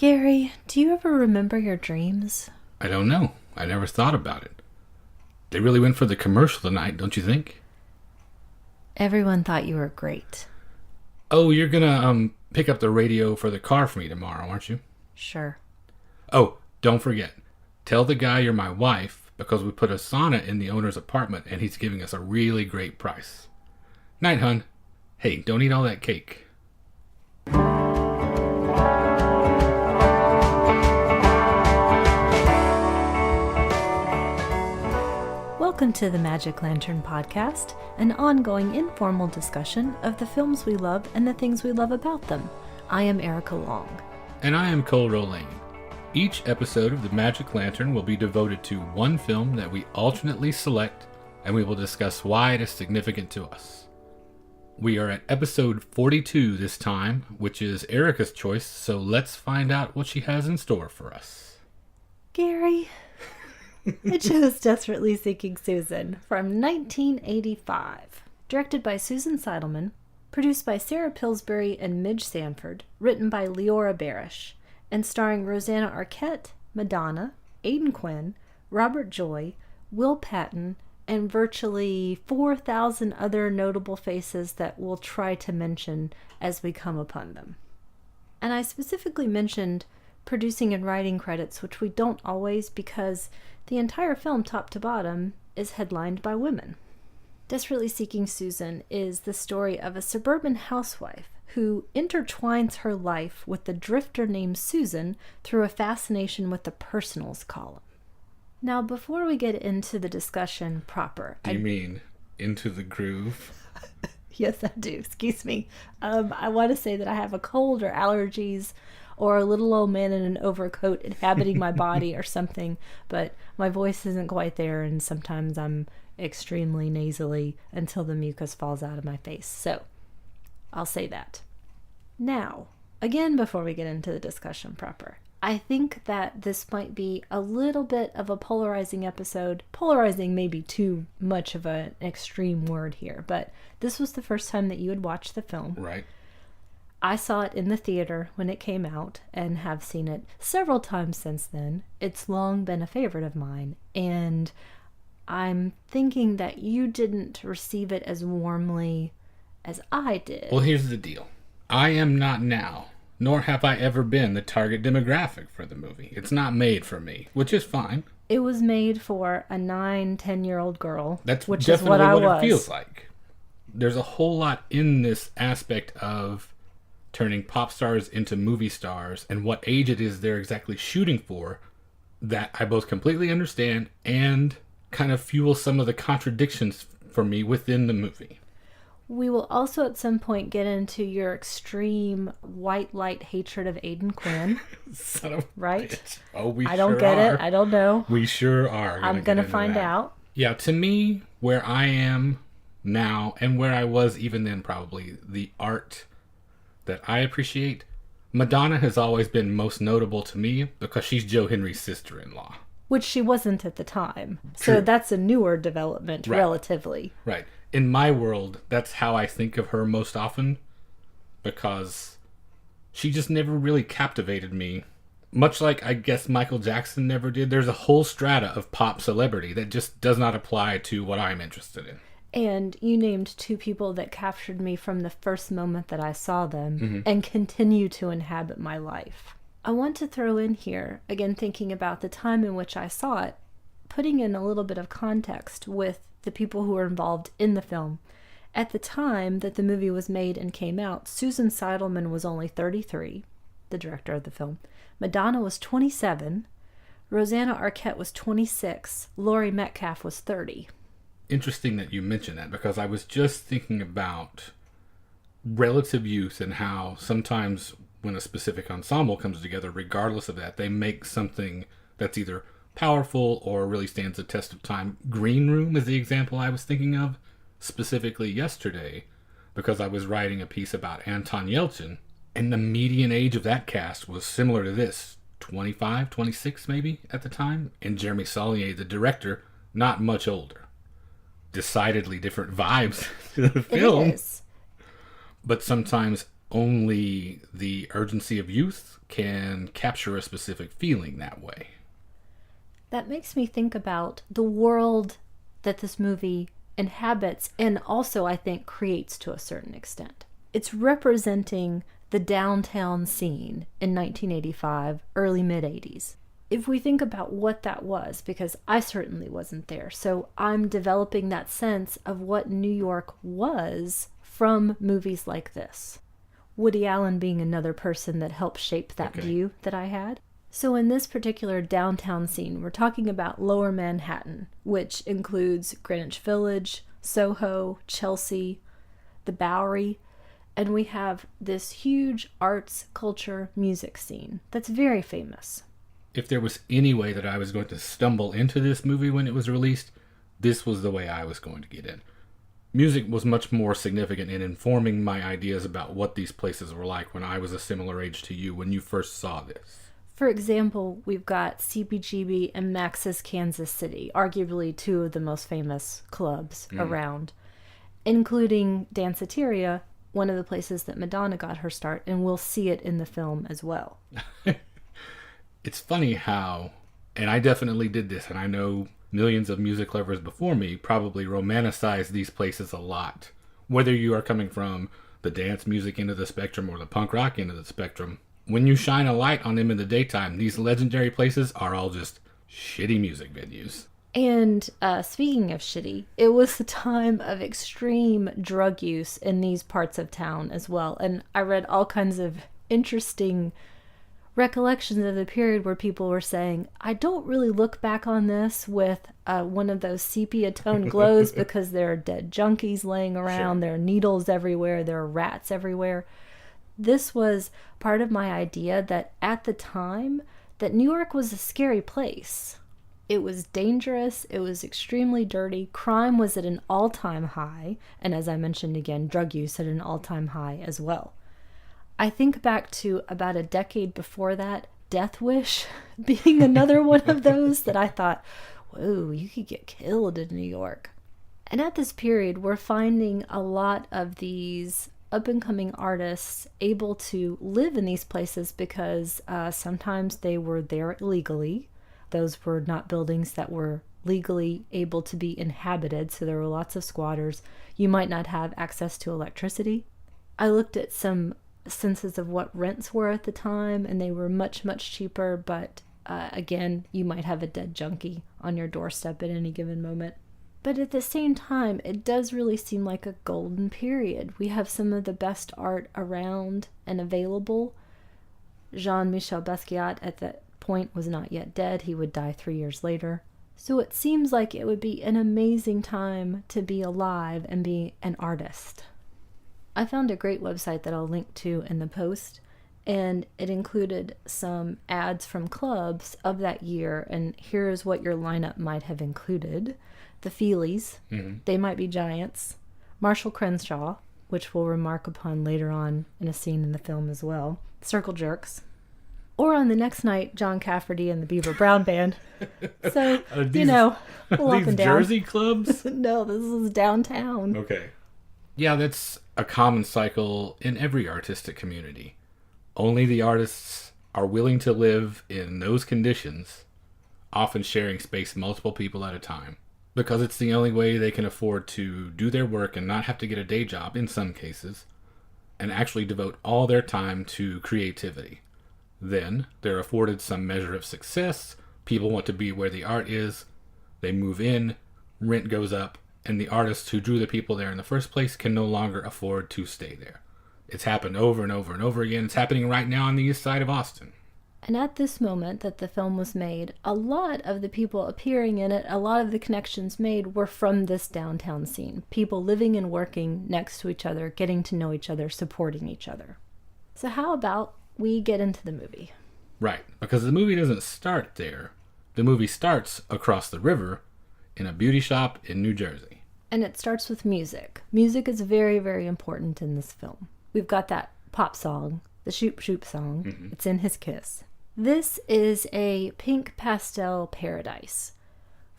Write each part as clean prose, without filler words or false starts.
Gary, do you ever remember your dreams? I don't know. I never thought about it. They really went for the commercial tonight, don't you think? Everyone thought you were great. Oh, you're gonna pick up the radio for the car for me tomorrow, aren't you? Sure. Oh, don't forget. Tell the guy you're my wife because we put a sauna in the owner's apartment and he's giving us a really great price. Night, hun. Hey, don't eat all that cake. Welcome to the Magic Lantern Podcast, an ongoing informal discussion of the films we love and the things we love about them. I am Erica Long. And I am Cole Rolane. Each episode of the Magic Lantern will be devoted to one film that we alternately select, and we will discuss why it is significant to us. We are at episode 42 this time, which is Erica's choice, so let's find out what she has in store for us. Gary, I chose Desperately Seeking Susan from 1985. Directed by Susan Seidelman, produced by Sarah Pillsbury and Midge Sanford, written by Leora Barish, and starring Rosanna Arquette, Madonna, Aidan Quinn, Robert Joy, Will Patton, and virtually 4,000 other notable faces that we'll try to mention as we come upon them. And I specifically mentioned producing and writing credits, which we don't always because the entire film, top to bottom, is headlined by women. Desperately Seeking Susan is the story of a suburban housewife who intertwines her life with the drifter named Susan through a fascination with the personals column. Now, before we get into the discussion proper... Do you mean into the groove? Yes, I do. Excuse me. I want to say that I have a cold or allergies or a little old man in an overcoat inhabiting my body or something, but my voice isn't quite there, and sometimes I'm extremely nasally until the mucus falls out of my face. So, I'll say that. Now, again, before we get into the discussion proper, I think that this might be a little bit of a polarizing episode. Polarizing may be too much of an extreme word here, but this was the first time that you had watched the film. Right. I saw it in the theater when it came out and have seen it several times since then. It's long been a favorite of mine, and I'm thinking that you didn't receive it as warmly as I did. Well, here's the deal. I am not now, nor have I ever been, the target demographic for the movie. It's not made for me, which is fine. It was made for a 9-10-year-old girl, That's which definitely is what I was. It feels like. There's a whole lot in this aspect of turning pop stars into movie stars and what age it is they're exactly shooting for that I both completely understand and kind of fuel some of the contradictions for me within the movie. We will also at some point get into your extreme white light hatred of Aidan Quinn. Son of right? Bitch. Oh, we I don't sure get are. it. I don't know. We sure are. I'm going to find out. Yeah, to me, where I am now and where I was even then probably, the art that I appreciate, Madonna has always been most notable to me because she's Joe Henry's sister-in-law. Which she wasn't at the time. True. So that's a newer development, Right. relatively. Right. In my world, that's how I think of her most often because she just never really captivated me. Much like I guess Michael Jackson never did. There's a whole strata of pop celebrity that just does not apply to what I'm interested in. And you named two people that captured me from the first moment that I saw them and continue to inhabit my life. I want to throw in here, again thinking about the time in which I saw it, putting in a little bit of context with the people who were involved in the film. At the time that the movie was made and came out, Susan Seidelman was only 33, the director of the film. Madonna was 27. Rosanna Arquette was 26. Laurie Metcalf was 30. Interesting that you mention that because I was just thinking about relative youth and how sometimes when a specific ensemble comes together, regardless of that, they make something that's either powerful or really stands the test of time. Green Room is the example I was thinking of specifically yesterday because I was writing a piece about Anton Yelchin, and the median age of that cast was similar to this, 25, 26 maybe at the time, and Jeremy Saulnier, the director, not much older. Decidedly different vibes to the film. It is. But sometimes only the urgency of youth can capture a specific feeling that way. That makes me think about the world that this movie inhabits and also, I think, creates to a certain extent. It's representing the downtown scene in 1985, early mid-80s. If we think about what that was, because I certainly wasn't there, so I'm developing that sense of what New York was from movies like this. Woody Allen being another person that helped shape that view that I had. So in this particular downtown scene, we're talking about Lower Manhattan, which includes Greenwich Village, Soho, Chelsea, the Bowery, and we have this huge arts, culture, music scene that's very famous. If there was any way that I was going to stumble into this movie when it was released, this was the way I was going to get in. Music was much more significant in informing my ideas about what these places were like when I was a similar age to you when you first saw this. For example, we've got CBGB and Max's Kansas City, arguably two of the most famous clubs around, including Danceteria, one of the places that Madonna got her start, and we'll see it in the film as well. It's funny how, and I definitely did this, and I know millions of music lovers before me probably romanticize these places a lot. Whether you are coming from the dance music end of the spectrum or the punk rock end of the spectrum, when you shine a light on them in the daytime, these legendary places are all just shitty music venues. And speaking of shitty, it was a time of extreme drug use in these parts of town as well. And I read all kinds of interesting recollections of the period where people were saying, I don't really look back on this with one of those sepia tone glows because there are dead junkies laying around, there are needles everywhere, there are rats everywhere. This was part of my idea that at the time that New York was a scary place. It was dangerous, it was extremely dirty, crime was at an all-time high, and as I mentioned again, drug use at an all-time high as well. I think back to about a decade before that, Death Wish being another one of those that I thought, whoa, you could get killed in New York. And at this period, we're finding a lot of these up-and-coming artists able to live in these places because sometimes they were there illegally. Those were not buildings that were legally able to be inhabited, so there were lots of squatters. You might not have access to electricity. I looked at some census of what rents were at the time, and they were much, much cheaper, but again, you might have a dead junkie on your doorstep at any given moment. But at the same time, it does really seem like a golden period. We have some of the best art around and available. Jean-Michel Basquiat at that point was not yet dead. He would die 3 years later. So it seems like it would be an amazing time to be alive and be an artist. I found a great website that I'll link to in the post, and it included some ads from clubs of that year, and here's what your lineup might have included. The Feelies, They Might Be Giants, Marshall Crenshaw, which we'll remark upon later on in a scene in the film as well, Circle Jerks, or on the next night, John Cafferty and the Beaver Brown Band. So, we'll up and down. Jersey clubs? No, this is downtown. Okay. Yeah, that's a common cycle in every artistic community. Only the artists are willing to live in those conditions, often sharing space multiple people at a time, because it's the only way they can afford to do their work and not have to get a day job in some cases, and actually devote all their time to creativity. Then they're afforded some measure of success, people want to be where the art is, they move in, rent goes up, and the artists who drew the people there in the first place can no longer afford to stay there. It's happened over and over and over again. It's happening right now on the east side of Austin. And at this moment that the film was made, a lot of the people appearing in it, a lot of the connections made were from this downtown scene. People living and working next to each other, getting to know each other, supporting each other. So how about we get into the movie? Right, because the movie doesn't start there. The movie starts across the river in a beauty shop in New Jersey. And it starts with music. Music is very, very important in this film. We've got that pop song, the Shoop Shoop song. It's in His Kiss. This is a pink pastel paradise.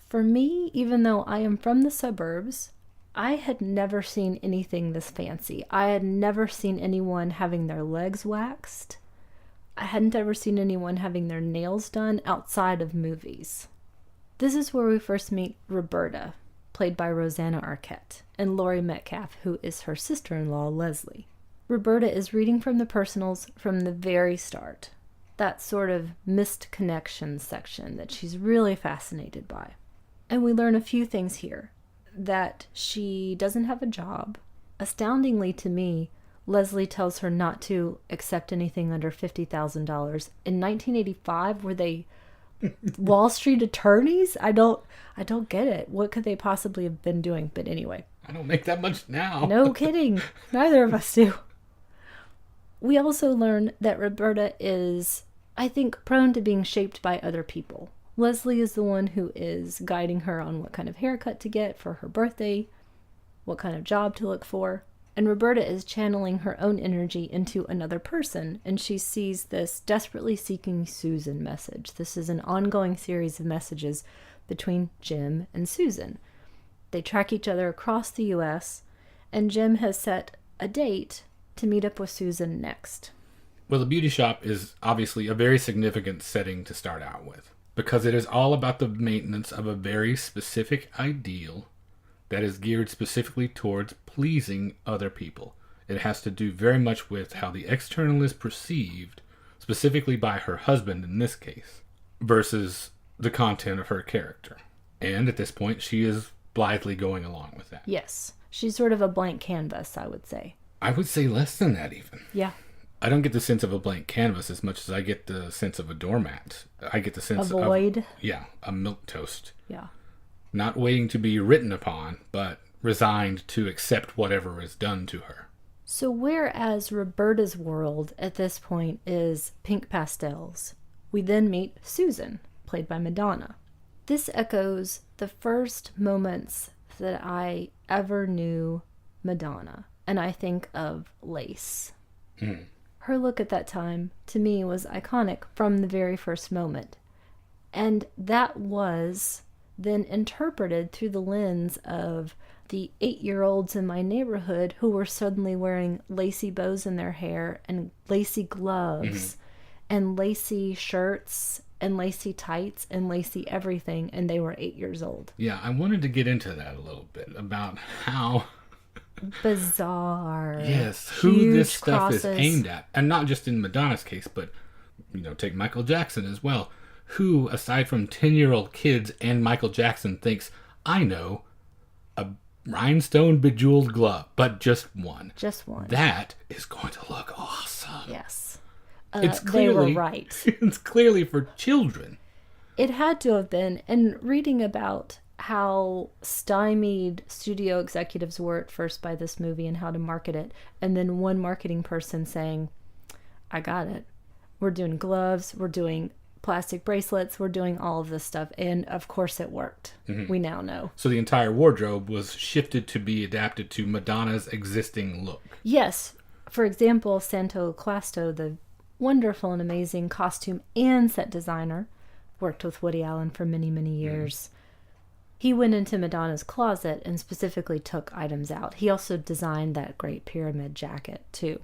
For me, even though I am from the suburbs, I had never seen anything this fancy. I had never seen anyone having their legs waxed. I hadn't ever seen anyone having their nails done outside of movies. This is where we first meet Roberta, played by Rosanna Arquette, and Laurie Metcalf, who is her sister-in-law, Leslie. Roberta is reading from the personals from the very start. That sort of missed connections section that she's really fascinated by. And we learn a few things here. That she doesn't have a job. Astoundingly to me, Leslie tells her not to accept anything under $50,000. In 1985, were they Wall Street attorneys? I don't get it. What could they possibly have been doing? But anyway. I don't make that much now. No kidding. Neither of us do. We also learn that Roberta is, I think, prone to being shaped by other people. Leslie is the one who is guiding her on what kind of haircut to get for her birthday, what kind of job to look for, and Roberta is channeling her own energy into another person, and she sees this desperately seeking Susan message. This is an ongoing series of messages between Jim and Susan. They track each other across the U.S., and Jim has set a date to meet up with Susan next. Well, the beauty shop is obviously a very significant setting to start out with, because it is all about the maintenance of a very specific ideal that is geared specifically towards pleasing other people. It has to do very much with how the external is perceived, specifically by her husband in this case, versus the content of her character. And at this point, she is blithely going along with that. Yes. She's sort of a blank canvas, I would say. I would say less than that even. Yeah. I don't get the sense of a blank canvas as much as I get the sense of a doormat. I get the sense of... A void? Yeah, a milquetoast. Yeah. Not waiting to be written upon, but resigned to accept whatever is done to her. So whereas Roberta's world at this point is pink pastels, we then meet Susan, played by Madonna. This echoes the first moments that I ever knew Madonna, and I think of lace. Mm. Her look at that time, to me, was iconic from the very first moment. And that was then interpreted through the lens of the 8-year-olds in my neighborhood who were suddenly wearing lacy bows in their hair and lacy gloves and lacy shirts and lacy tights and lacy everything, and they were 8 years old. Yeah, I wanted to get into that a little bit, about how... bizarre. Yes, who this stuff crosses. is aimed at. And not just in Madonna's case, but, take Michael Jackson as well. Who, aside from 10-year-old kids and Michael Jackson, thinks, I know, a rhinestone bejeweled glove, but just one. Just one. That is going to look awesome. Yes. It's clearly, they were right. It's clearly for children. It had to have been. And reading about how stymied studio executives were at first by this movie and how to market it, and then one marketing person saying, I got it. We're doing gloves, we're doing plastic bracelets, we're doing all of this stuff, and of course it worked. We now know. So the entire wardrobe was shifted to be adapted to Madonna's existing look. Yes. For example, Santo Clasto, the wonderful and amazing costume and set designer, worked with Woody Allen for many, many years. He went into Madonna's closet and specifically took items out. He also designed that great pyramid jacket, too.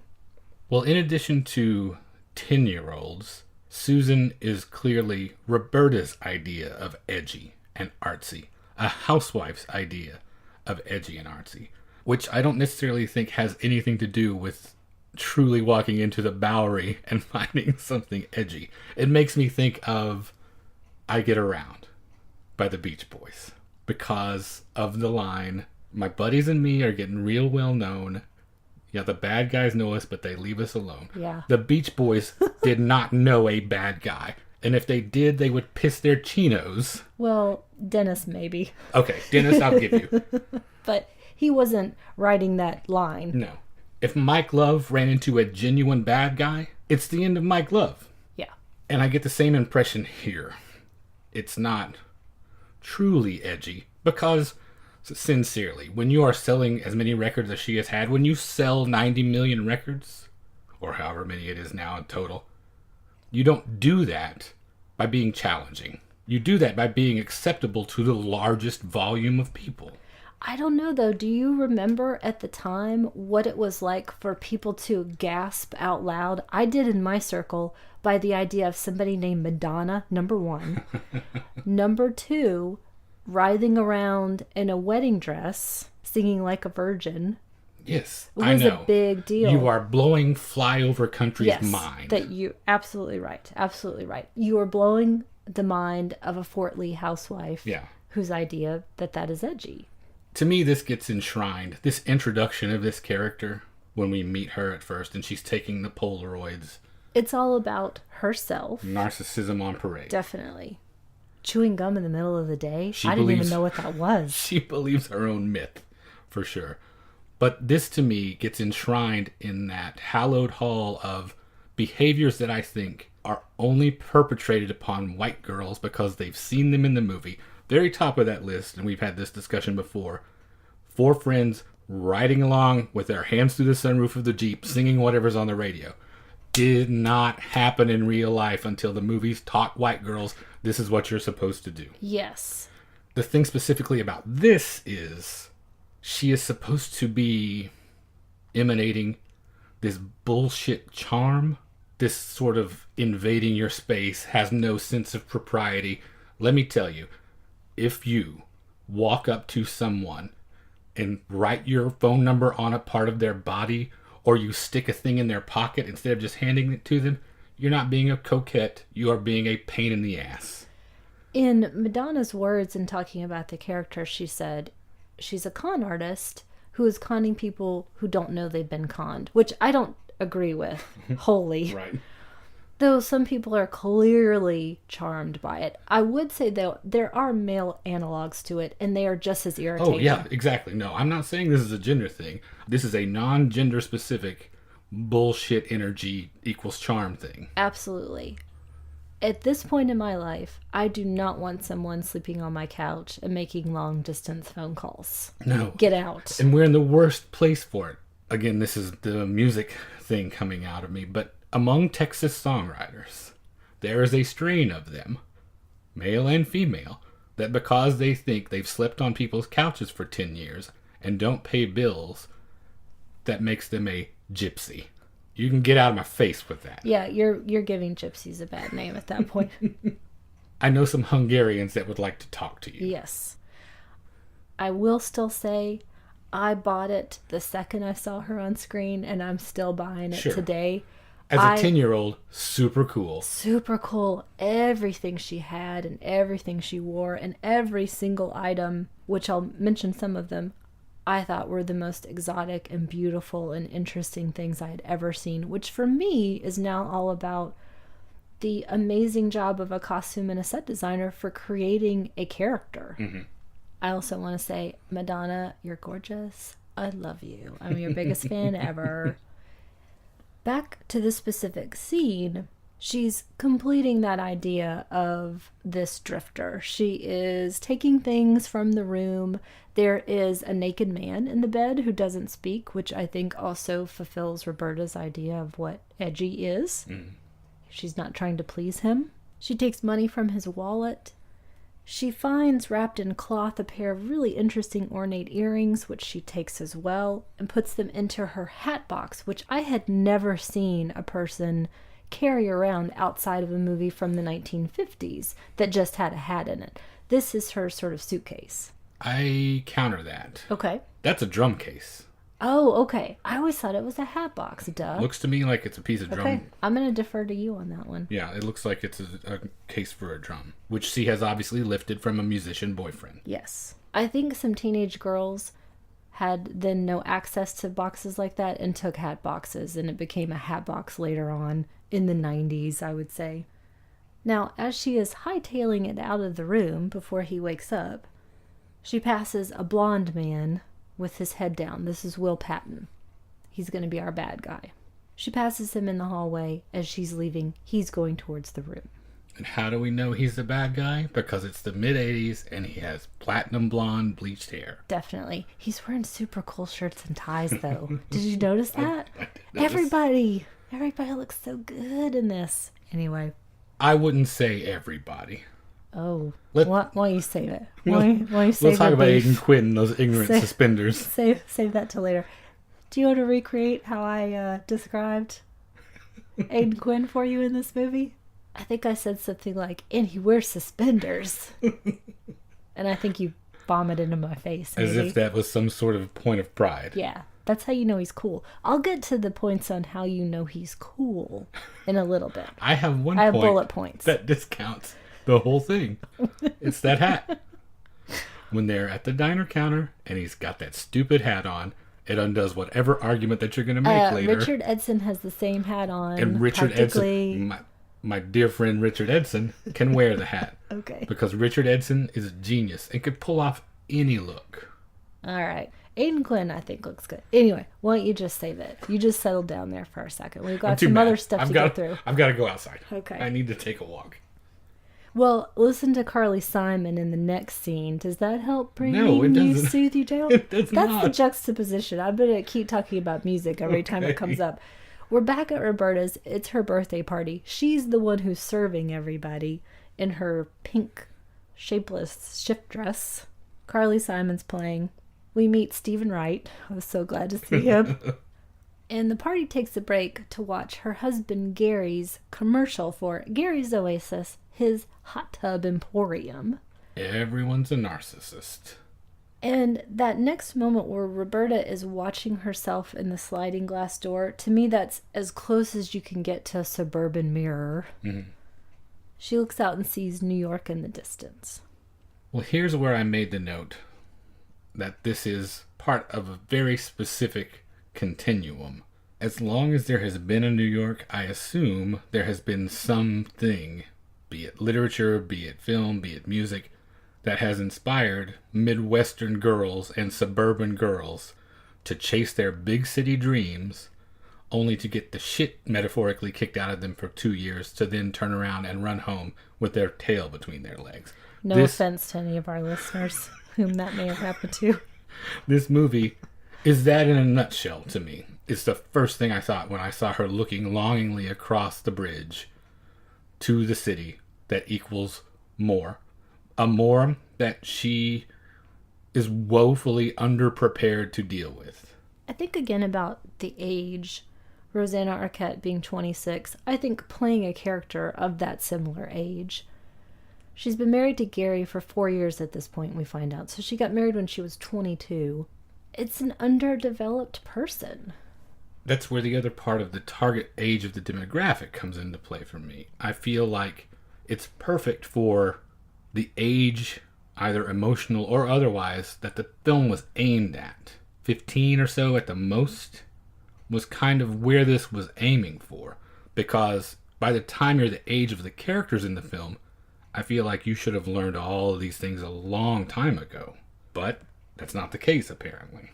Well, in addition to 10-year-olds, Susan is clearly Roberta's idea of edgy and artsy, a housewife's idea of edgy and artsy, which I don't necessarily think has anything to do with truly walking into the Bowery and finding something edgy. It makes me think of I Get Around by the Beach Boys, because of the line, my buddies and me are getting real well known. Yeah, the bad guys know us, but they leave us alone. Yeah. The Beach Boys did not know a bad guy. And if they did, they would piss their chinos. Well, Dennis maybe. Okay, Dennis, I'll give you. But he wasn't writing that line. No. If Mike Love ran into a genuine bad guy, it's the end of Mike Love. Yeah. And I get the same impression here. It's not truly edgy, because... sincerely, when you are selling as many records as she has had, when you sell 90 million records, or however many it is now in total, you don't do that by being challenging. You do that by being acceptable to the largest volume of people. I don't know though. Do you remember at the time what it was like for people to gasp out loud? I did in my circle by the idea of somebody named Madonna, number one. Number two, writhing around in a wedding dress, singing like a virgin. Yes, It I was know. a big deal. You are blowing flyover country's Yes, mind. that you absolutely right. Absolutely right. You are blowing the mind of a Fort Lee housewife Yeah. whose idea that is edgy. To me, this gets enshrined. This introduction of this character, when we meet her at first and she's taking the Polaroids. It's all about herself. Narcissism on parade. Definitely. Chewing gum in the middle of the day? She I didn't even believes- know what that was. She believes her own myth, for sure. But this, to me, gets enshrined in that hallowed hall of behaviors that I think are only perpetrated upon white girls because they've seen them in the movie. Very top of that list, and we've had this discussion before, 4 friends riding along with their hands through the sunroof of the Jeep, singing whatever's on the radio. Did not happen in real life until the movies taught white girls this is what you're supposed to do. Yes. The thing specifically about this is she is supposed to be emanating this bullshit charm, this sort of invading your space, has no sense of propriety. Let me tell you, if you walk up to someone and write your phone number on a part of their body, or you stick a thing in their pocket instead of just handing it to them, you're not being a coquette, you are being a pain in the ass. In Madonna's words in talking about the character, she said she's a con artist who is conning people who don't know they've been conned, which I don't agree with wholly. Right. Though some people are clearly charmed by it. I would say, though, there are male analogs to it, and they are just as irritating. Oh, yeah, exactly. No, I'm not saying this is a gender thing. This is a non-gender specific bullshit energy equals charm thing. Absolutely. At this point in my life, I do not want someone sleeping on my couch and making long distance phone calls. No. Get out. And we're in the worst place for it. Again, this is the music thing coming out of me, but among Texas songwriters, there is a strain of them, male and female, that because they think they've slept on people's couches for 10 years and don't pay bills, that makes them a gypsy. You can get out of my face with that. Yeah, you're giving gypsies a bad name at that point. I know some Hungarians that would like to talk to you. Yes. I will still say I bought it the second I saw her on screen, and I'm still buying it Sure. today. As a 10-year-old, super cool. Super cool. Everything she had and everything she wore and every single item, which I'll mention some of them, I thought were the most exotic and beautiful and interesting things I had ever seen, which for me is now all about the amazing job of a costume and a set designer for creating a character. Mm-hmm. I also want to say, Madonna, you're gorgeous. I love you. I'm your biggest fan ever. Back to the specific scene, she's completing that idea of this drifter. She is taking things from the room. There is a naked man in the bed who doesn't speak, which I think also fulfills Roberta's idea of what edgy is. She's not trying to please him. She takes money from his wallet. She finds wrapped in cloth a pair of really interesting ornate earrings, which she takes as well, and puts them into her hat box, which I had never seen a person carry around outside of a movie from the 1950s that just had a hat in it. This is her sort of suitcase. I counter that. Okay. That's a drum case. Oh, okay. I always thought it was a hat box, duh. Looks to me like it's a piece of drum. Okay, I'm going to defer to you on that one. Yeah, it looks like it's a case for a drum, which she has obviously lifted from a musician boyfriend. Yes. I think some teenage girls had then no access to boxes like that and took hat boxes, and it became a hat box later on in the 90s, I would say. Now, as she is hightailing it out of the room before he wakes up, she passes a blonde man with his head down. This is Will Patton. He's going to be our bad guy. She passes him in the hallway. As she's leaving, he's going towards the room. And how do we know he's the bad guy? Because it's the mid-'80s and he has platinum blonde bleached hair. Definitely. He's wearing super cool shirts and ties, though. Did you notice that? I did notice. Everybody looks so good in this. Anyway, I wouldn't say everybody. Oh, Let- why don't you save it? Why don't you save We'll talk the about beef? Aiden Quinn and those ignorant Say- suspenders. Save that till later. Do you want to recreate how I described Aiden Quinn for you in this movie? I think I said something like, and he wears suspenders. And I think you vomited in my face. As maybe. if that was some sort of point of pride. Yeah, that's how you know he's cool. I'll get to the points on how you know he's cool in a little bit. I have one I have point bullet points. that discounts the whole thing. It's that hat. When they're at the diner counter and he's got that stupid hat on, it undoes whatever argument that you're going to make later. Richard Edson has the same hat on. And Richard practically- Edson, my dear friend Richard Edson, can wear the hat. Okay. Because Richard Edson is a genius and could pull off any look. All right. Aiden Quinn, I think, looks good. Anyway, why don't you just save it? You just settle down there for a second. We've I'm got too some mad. other stuff to get through. I've got to go outside. Okay. I need to take a walk. Well, listen to Carly Simon in the next scene. Does that help bring No, it you, doesn't. soothe you down? It does That's not. the juxtaposition. I'm going to keep talking about music every time it comes Okay. up. We're back at Roberta's. It's her birthday party. She's the one who's serving everybody in her pink, shapeless shift dress. Carly Simon's playing. We meet Stephen Wright. I was so glad to see him. And the party takes a break to watch her husband Gary's commercial for Gary's Oasis, his hot tub emporium. Everyone's a narcissist. And that next moment where Roberta is watching herself in the sliding glass door, to me that's as close as you can get to a suburban mirror. Mm-hmm. She looks out and sees New York in the distance. Well, here's where I made the note that this is part of a very specific continuum. As long as there has been a New York, I assume there has been something, be it literature, be it film, be it music, that has inspired Midwestern girls and suburban girls to chase their big city dreams only to get the shit metaphorically kicked out of them for 2 years to then turn around and run home with their tail between their legs. No offense to any of our listeners whom that may have happened to. This movie is that in a nutshell to me. It's the first thing I thought when I saw her looking longingly across the bridge to the city that equals more. A more that she is woefully underprepared to deal with. I think again about the age. Rosanna Arquette being 26. I think playing a character of that similar age. She's been married to Gary for 4 years at this point, we find out. So she got married when she was 22. It's an underdeveloped person. That's where the other part of the target age of the demographic comes into play for me. I feel like it's perfect for the age, either emotional or otherwise, that the film was aimed at. 15 or so at the most was kind of where this was aiming for. Because by the time you're the age of the characters in the film, I feel like you should have learned all of these things a long time ago. But that's not the case, apparently.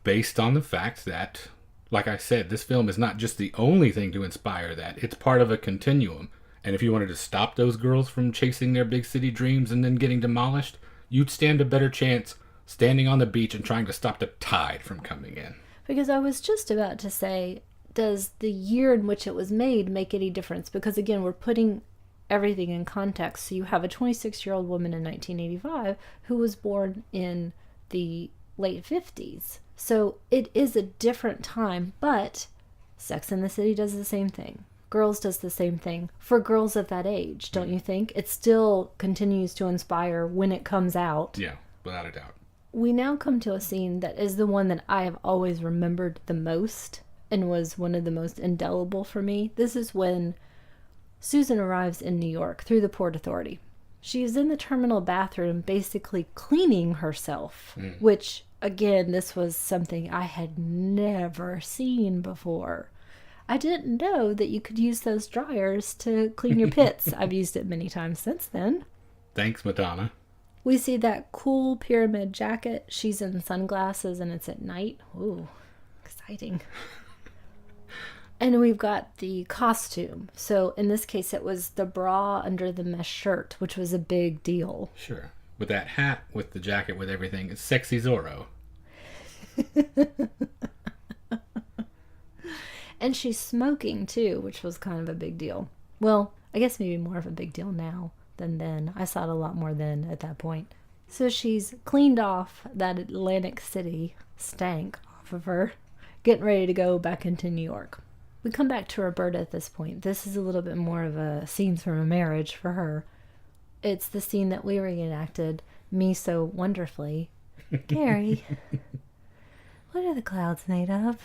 Based on the fact that, like I said, this film is not just the only thing to inspire that. It's part of a continuum. And if you wanted to stop those girls from chasing their big city dreams and then getting demolished, you'd stand a better chance standing on the beach and trying to stop the tide from coming in. Because I was just about to say, does the year in which it was made make any difference? Because again, we're putting everything in context. So you have a 26-year-old woman in 1985 who was born in the late 50s. So it is a different time, but Sex and the City does the same thing. Girls does the same thing for girls of that age, don't you think? It still continues to inspire when it comes out. Yeah, without a doubt. We now come to a scene that is the one that I have always remembered the most and was one of the most indelible for me. This is when Susan arrives in New York through the Port Authority. She is in the terminal bathroom basically cleaning herself, which, again, this was something I had never seen before. I didn't know that you could use those dryers to clean your pits. I've used it many times since then. Thanks, Madonna. We see that cool pyramid jacket. She's in sunglasses and it's at night. Ooh, exciting. And we've got the costume. So in this case, it was the bra under the mesh shirt, which was a big deal. Sure. With that hat, with the jacket, with everything, it's sexy Zorro. And she's smoking too, which was kind of a big deal. Well, I guess maybe more of a big deal now. than then. I saw it a lot more then at that point. So she's cleaned off that Atlantic City stank off of her, getting ready to go back into New York. We come back to Roberta at this point. This is a little bit more of a scenes from a marriage for her. It's the scene that we reenacted, me so wonderfully. Gary, what are the clouds made of?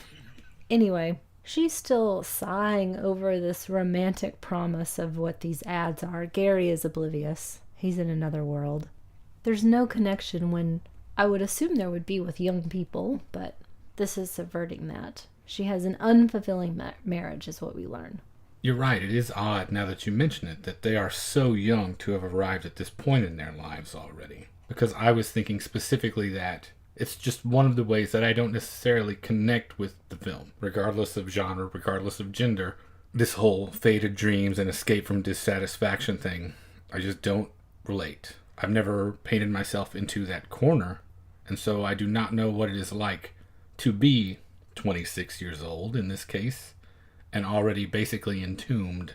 Anyway, she's still sighing over this romantic promise of what these ads are. Gary is oblivious. He's in another world. There's no connection when I would assume there would be with young people, but this is subverting that. She has an unfulfilling marriage, is what we learn. You're right. It is odd, now that you mention it, that they are so young to have arrived at this point in their lives already. Because I was thinking specifically that it's just one of the ways that I don't necessarily connect with the film, regardless of genre, regardless of gender. This whole faded dreams and escape from dissatisfaction thing, I just don't relate. I've never painted myself into that corner, and so I do not know what it is like to be 26 years old in this case, and already basically entombed.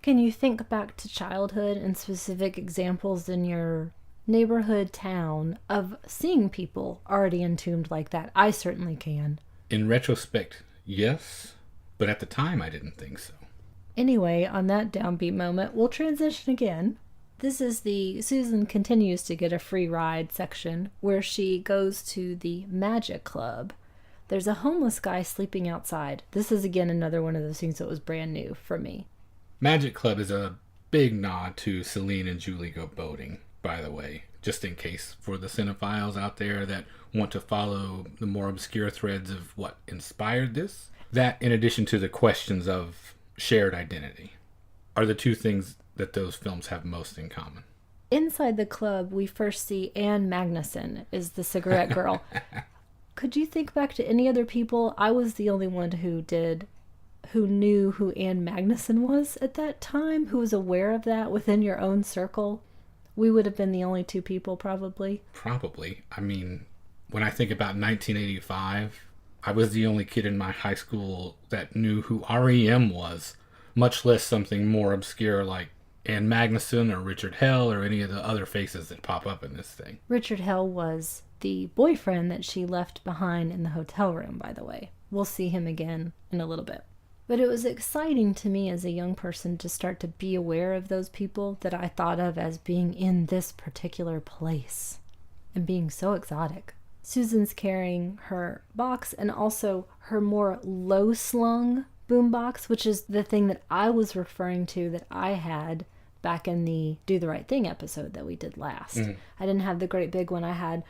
Can you think back to childhood and specific examples in your neighborhood town of seeing people already entombed like that? I certainly can. In retrospect, yes, but at the time I didn't think so. Anyway, on that downbeat moment, we'll transition again. This is the Susan continues to get a free ride section where she goes to the Magic Club. There's a homeless guy sleeping outside. This is again another one of those things that was brand new for me. Magic Club is a big nod to Celine and Julie Go Boating, by the way, just in case for the cinephiles out there that want to follow the more obscure threads of what inspired this. That, in addition to the questions of shared identity, are the two things that those films have most in common. Inside the club, we first see Anne Magnuson is the cigarette girl. Could you think back to any other people? I was the only one who knew who Anne Magnuson was at that time, who was aware of that within your own circle. We would have been the only two people, probably. Probably. I mean, when I think about 1985, I was the only kid in my high school that knew who REM was, much less something more obscure like Anne Magnuson or Richard Hell or any of the other faces that pop up in this thing. Richard Hell was the boyfriend that she left behind in the hotel room, by the way. We'll see him again in a little bit. But it was exciting to me as a young person to start to be aware of those people that I thought of as being in this particular place and being so exotic. Susan's carrying her box and also her more low-slung boombox, which is the thing that I was referring to that I had back in the Do the Right Thing episode that we did last. I didn't have the great big one. I had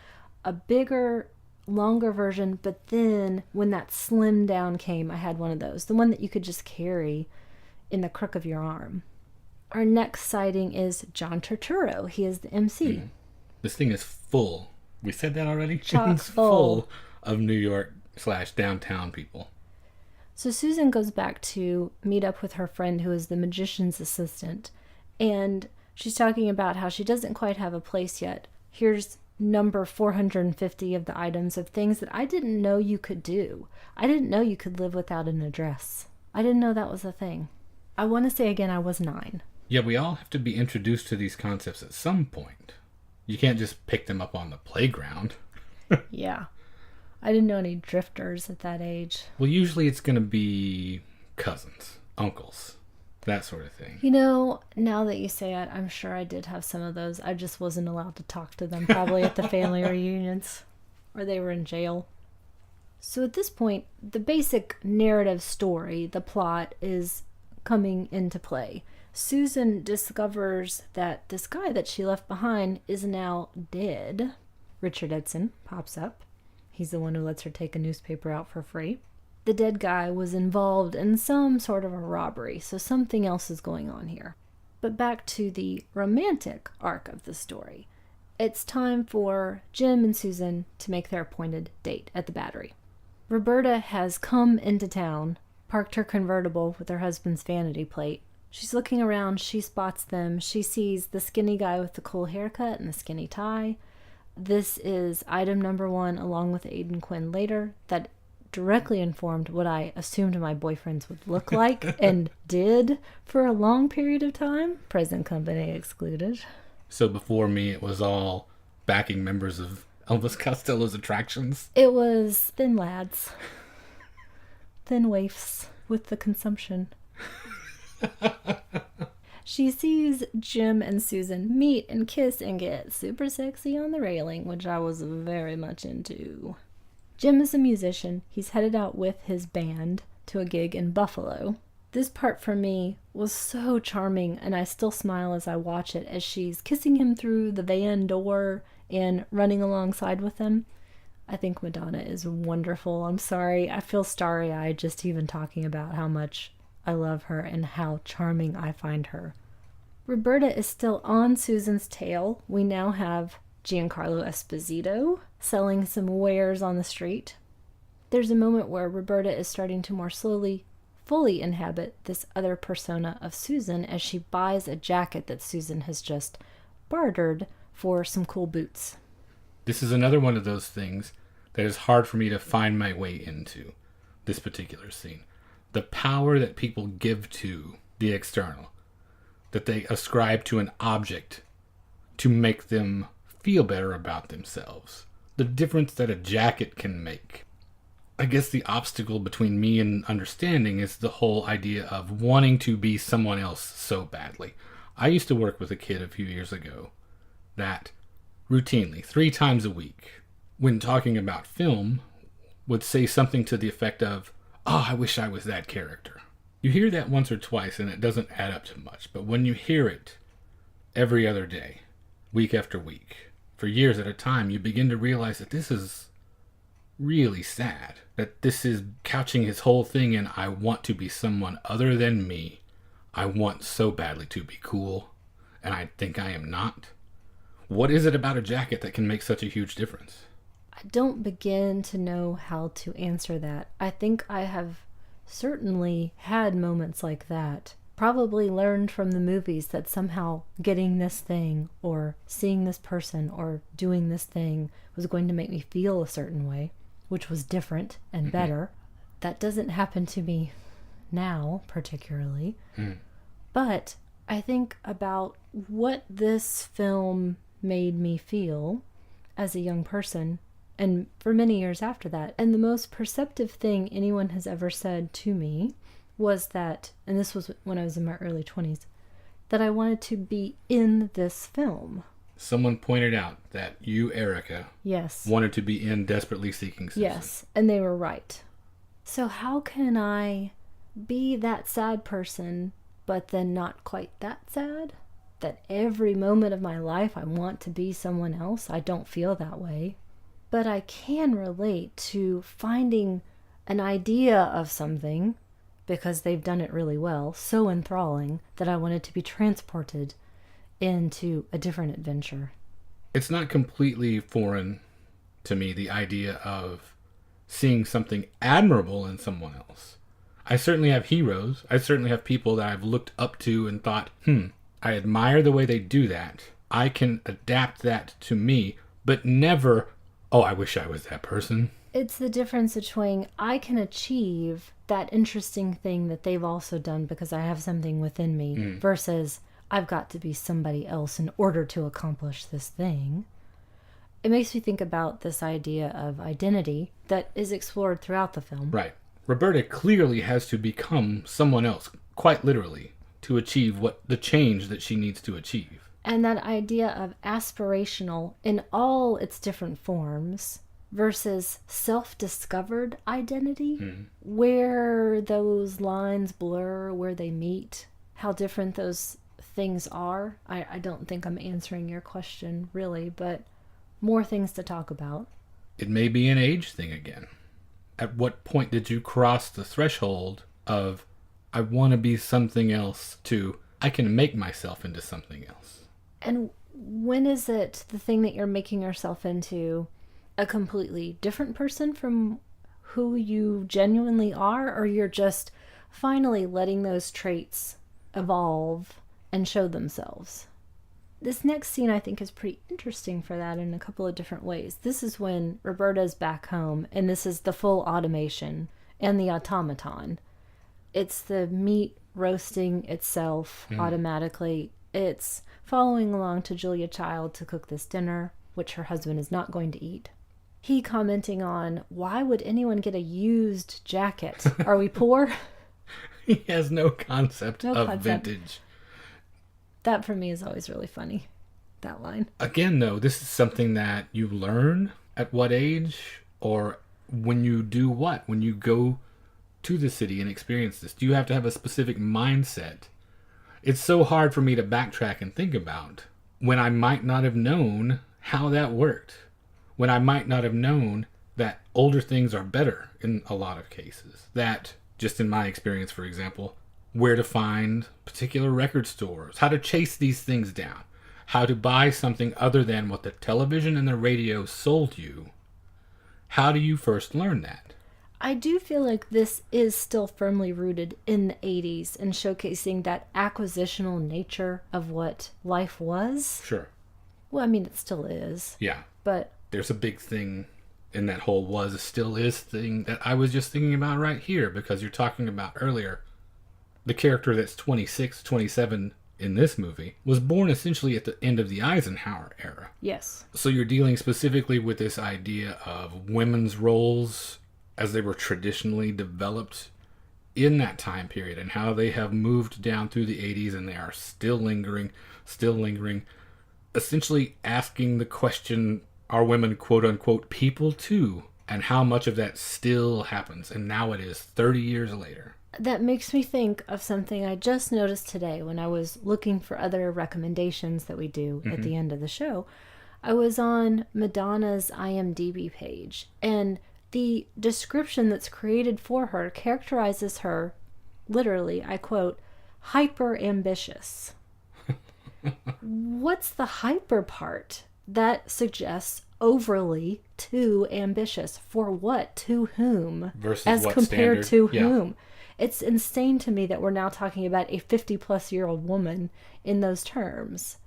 a bigger, longer version, but then when that slim down came, I had one of those. The one that you could just carry in the crook of your arm. Our next sighting is John Turturro. He is the MC. This thing is full. We said that already? Chock It's full of New York / downtown people. So Susan goes back to meet up with her friend who is the magician's assistant. And she's talking about how she doesn't quite have a place yet. Here's number 450 of the items of things that I didn't know you could do. I didn't know you could live without an address. I didn't know that was a thing. I want to say again, I was 9. Yeah, we all have to be introduced to these concepts at some point. You can't just pick them up on the playground. Yeah. I didn't know any drifters at that age. Well, usually it's going to be cousins, uncles, that sort of thing. You know, now that you say it, I'm sure I did have some of those. I just wasn't allowed to talk to them, probably at the family reunions, or they were in jail. So at this point, the basic narrative story, the plot, is coming into play. Susan discovers that this guy that she left behind is now dead. Richard Edson pops up. He's the one who lets her take a newspaper out for free. The dead guy was involved in some sort of a robbery, so something else is going on here. But back to the romantic arc of the story. It's time for Jim and Susan to make their appointed date at the Battery. Roberta has come into town, parked her convertible with her husband's vanity plate. She's looking around, she spots them, she sees the skinny guy with the cool haircut and the skinny tie. This is item number 1, along with Aidan Quinn later, that directly informed what I assumed my boyfriends would look like and did for a long period of time, present company excluded. So before me, it was all backing members of Elvis Costello's attractions. It was thin lads. Thin waifs with the consumption. She sees Jim and Susan meet and kiss and get super sexy on the railing, which I was very much into. Jim is a musician. He's headed out with his band to a gig in Buffalo. This part for me was so charming, and I still smile as I watch it, as she's kissing him through the van door and running alongside with him. I think Madonna is wonderful. I'm sorry. I feel starry-eyed just even talking about how much I love her and how charming I find her. Roberta is still on Susan's tail. We now have Giancarlo Esposito selling some wares on the street. There's a moment where Roberta is starting to more slowly, fully inhabit this other persona of Susan as she buys a jacket that Susan has just bartered for some cool boots. This is another one of those things that is hard for me to find my way into, this particular scene. The power that people give to the external, that they ascribe to an object to make them feel better about themselves. The difference that a jacket can make. I guess the obstacle between me and understanding is the whole idea of wanting to be someone else so badly. I used to work with a kid a few years ago that routinely, 3 times a week, when talking about film, would say something to the effect of, "Oh, I wish I was that character." You hear that once or twice and it doesn't add up to much, but when you hear it every other day, week after week, for years at a time, you begin to realize that this is really sad. That this is couching his whole thing in, I want to be someone other than me. I want so badly to be cool, and I think I am not. What is it about a jacket that can make such a huge difference? I don't begin to know how to answer that. I think I have certainly had moments like that. Probably learned from the movies that somehow getting this thing or seeing this person or doing this thing was going to make me feel a certain way, which was different and better. That doesn't happen to me now, particularly. But I think about what this film made me feel as a young person, and for many years after that. And the most perceptive thing anyone has ever said to me was that, and this was when I was in my early 20s, that I wanted to be in this film. Someone pointed out that you, Erica, Yes. wanted to be in Desperately Seeking Susan. Yes, and they were right. So how can I be that sad person, but then not quite that sad? That every moment of my life I want to be someone else? I don't feel that way. But I can relate to finding an idea of something, because they've done it really well, so enthralling that I wanted to be transported into a different adventure. It's not completely foreign to me, the idea of seeing something admirable in someone else. I certainly have heroes. I certainly have people that I've looked up to and thought, I admire the way they do that. I can adapt that to me, but never, oh, I wish I was that person. It's the difference between I can achieve that interesting thing that they've also done because I have something within me versus I've got to be somebody else in order to accomplish this thing. It makes me think about this idea of identity that is explored throughout the film. Right. Roberta clearly has to become someone else, quite literally, to achieve what the change that she needs to achieve. And that idea of aspirational in all its different forms versus self-discovered identity, where those lines blur, where they meet, how different those things are. I don't think I'm answering your question, really, but more things to talk about. It may be an age thing again. At what point did you cross the threshold of, I want to be something else, to, I can make myself into something else? And when is it the thing that you're making yourself into a completely different person from who you genuinely are, or you're just finally letting those traits evolve and show themselves? This next scene I think is pretty interesting for that in a couple of different ways. This is when Roberta's back home, and this is the full automation and the automaton. It's the meat roasting itself automatically. It's following along to Julia Child to cook this dinner, which her husband is not going to eat. He commenting on, why would anyone get a used jacket? Are we poor? He has no concept of vintage. That for me is always really funny, that line. Again, though, this is something that you learn at what age, or when you do what? When you go to the city and experience this? Do you have to have a specific mindset? It's so hard for me to backtrack and think about when I might not have known how that worked. When I might not have known that older things are better in a lot of cases. That, just in my experience, for example, where to find particular record stores, how to chase these things down, how to buy something other than what the television and the radio sold you. How do you first learn that? I do feel like this is still firmly rooted in the 80s and showcasing that acquisitional nature of what life was. Sure. Well, I mean, it still is. Yeah. But there's a big thing in that whole was still is thing that I was just thinking about right here, because you're talking about earlier. The character that's 26, 27 in this movie was born essentially at the end of the Eisenhower era. yes. So you're dealing specifically with this idea of women's roles as they were traditionally developed in that time period, and how they have moved down through the 80s and they are still lingering, essentially asking the question, are women quote unquote people too? And how much of that still happens. And now it is 30 years later. That makes me think of something I just noticed today when I was looking for other recommendations that we do at the end of the show. I was on Madonna's IMDb page, and the description that's created for her characterizes her, literally, I quote, hyper ambitious. What's the hyper part? That suggests overly too ambitious. For what? To whom? Versus as what compared standard? to whom? It's insane to me that we're now talking about a 50-plus-year-old woman in those terms.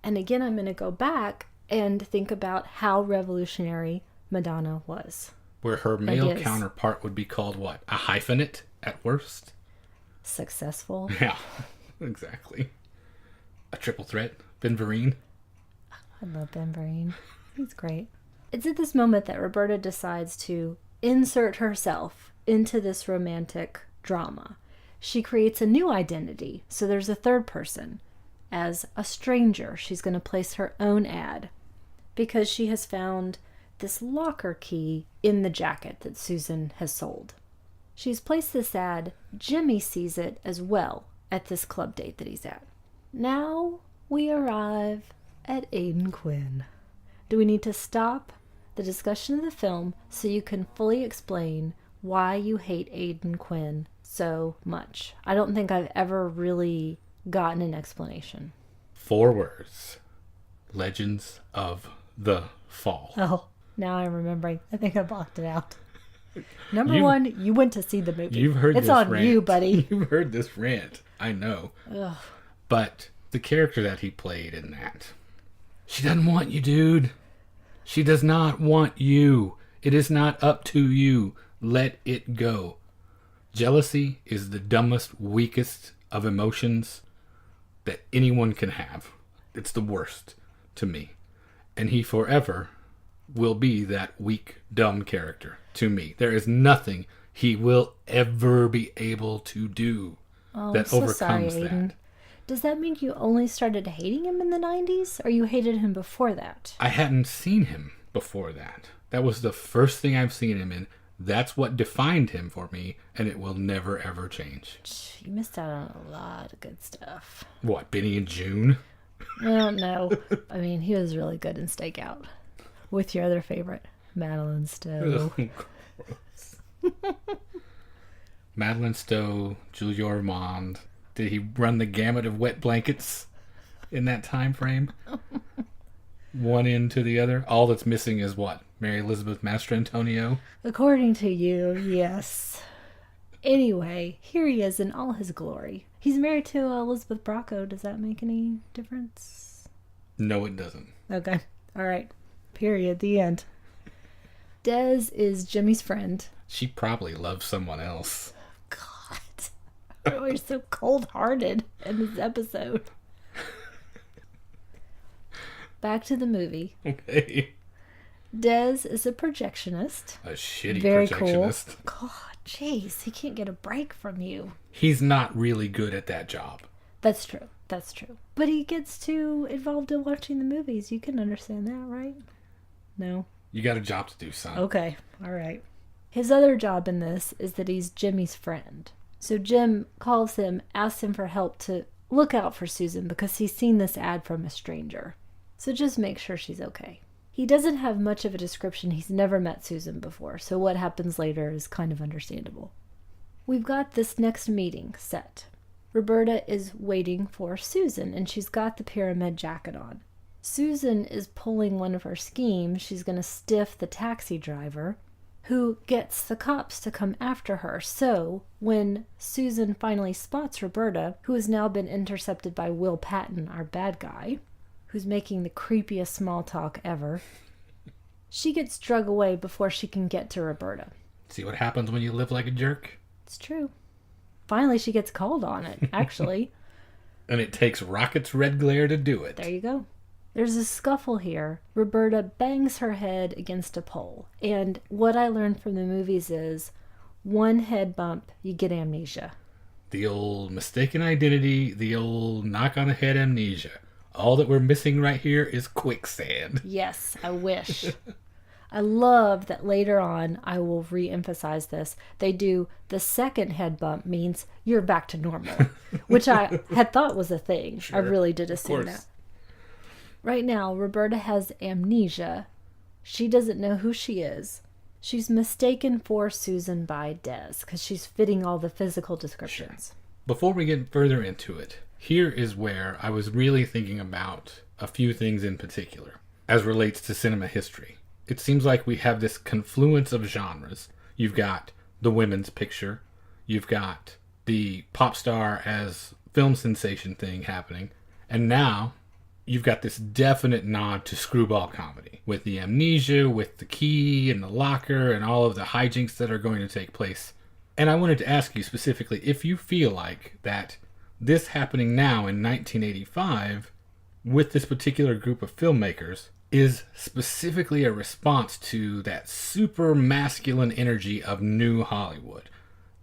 And again, I'm going to go back and think about how revolutionary Madonna was. Where her male Ideas. counterpart would be called what? A hyphenate at worst? Successful. Yeah, exactly. A triple threat. Ben Vereen. I love Ben Vereen. He's great. It's at this moment that Roberta decides to insert herself into this romantic drama. She creates a new identity, so there's a third person. As a stranger, she's going to place her own ad because she has found this locker key in the jacket that Susan has sold. She's placed this ad. Jimmy sees it as well at this club date that he's at. Now we arrive at Aidan Quinn. Do we need to stop the discussion of the film so you can fully explain why you hate Aidan Quinn so much? I don't think I've ever really gotten an explanation. 4 words. Legends of the Fall. Oh, now I'm remembering. I think I blocked it out. Number one, you went to see the movie. You've heard it's this on rant. you, buddy. You've heard this rant. I know. Ugh. But the character that he played in that, she doesn't want you, dude. She does not want you. It is not up to you. Let it go. Jealousy is the dumbest, weakest of emotions that anyone can have. It's the worst to me. And he forever will be that weak, dumb character to me. There is nothing he will ever be able to do that I'm so overcomes sorry, Aidan. that. Does that mean you only started hating him in the 90s, or you hated him before that? I hadn't seen him before that. That was the first thing I've seen him in. That's what defined him for me, and it will never, ever change. You missed out on a lot of good stuff. What, Benny and June? I don't know. I mean, he was really good in Stakeout. With your other favorite, Madeline Stowe. Gross. Madeline Stowe, Julia Ormond. Did he run the gamut of wet blankets in that time frame? One end to the other. All that's missing is what? Mary Elizabeth Mastrantonio? According to you, yes. Anyway, here he is in all his glory. He's married to Elizabeth Bracco. Does that make any difference? No, it doesn't. Okay. All right. Period. The end. Des is Jimmy's friend. She probably loves someone else. God. We're so cold-hearted in this episode. Back to the movie. Okay. Des is a projectionist. A shitty Very projectionist. Cool. God, jeez. He can't get a break from you. He's not really good at that job. That's true. That's true. But he gets too involved in watching the movies. You can understand that, right? No? You got a job to do, son. Okay. All right. His other job in this is that he's Jimmy's friend. So Jim calls him, asks him for help to look out for Susan because he's seen this ad from a stranger. So just make sure she's okay. He doesn't have much of a description. He's never met Susan before, so what happens later is kind of understandable. We've got this next meeting set. Roberta is waiting for Susan, and she's got the pyramid jacket on. Susan is pulling one of her schemes. She's going to stiff the taxi driver, who gets the cops to come after her. So when Susan finally spots Roberta, who has now been intercepted by Will Patton, our bad guy, who's making the creepiest small talk ever, she gets drug away before she can get to Roberta. See what happens when you live like a jerk? It's true. Finally, she gets called on it, actually. And it takes Rocket's red glare to do it. There you go. There's a scuffle here. Roberta bangs her head against a pole. And what I learned from the movies is, one head bump, you get amnesia. The old mistaken identity, the old knock on the head amnesia. All that we're missing right here is quicksand. Yes, I wish. I love that later on, I will re-emphasize this, they do the second head bump means you're back to normal, which I had thought was a thing. Sure, I really did assume that. Right now, Roberta has amnesia. She doesn't know who she is. She's mistaken for Susan by Des because she's fitting all the physical descriptions. Sure. Before we get further into it, here is where I was really thinking about a few things in particular as relates to cinema history. It seems like we have this confluence of genres. You've got the women's picture. You've got the pop star as film sensation thing happening. And now you've got this definite nod to screwball comedy with the amnesia, with the key and the locker and all of the hijinks that are going to take place. And I wanted to ask you specifically if you feel like that this happening now in 1985 with this particular group of filmmakers is specifically a response to that super masculine energy of new Hollywood,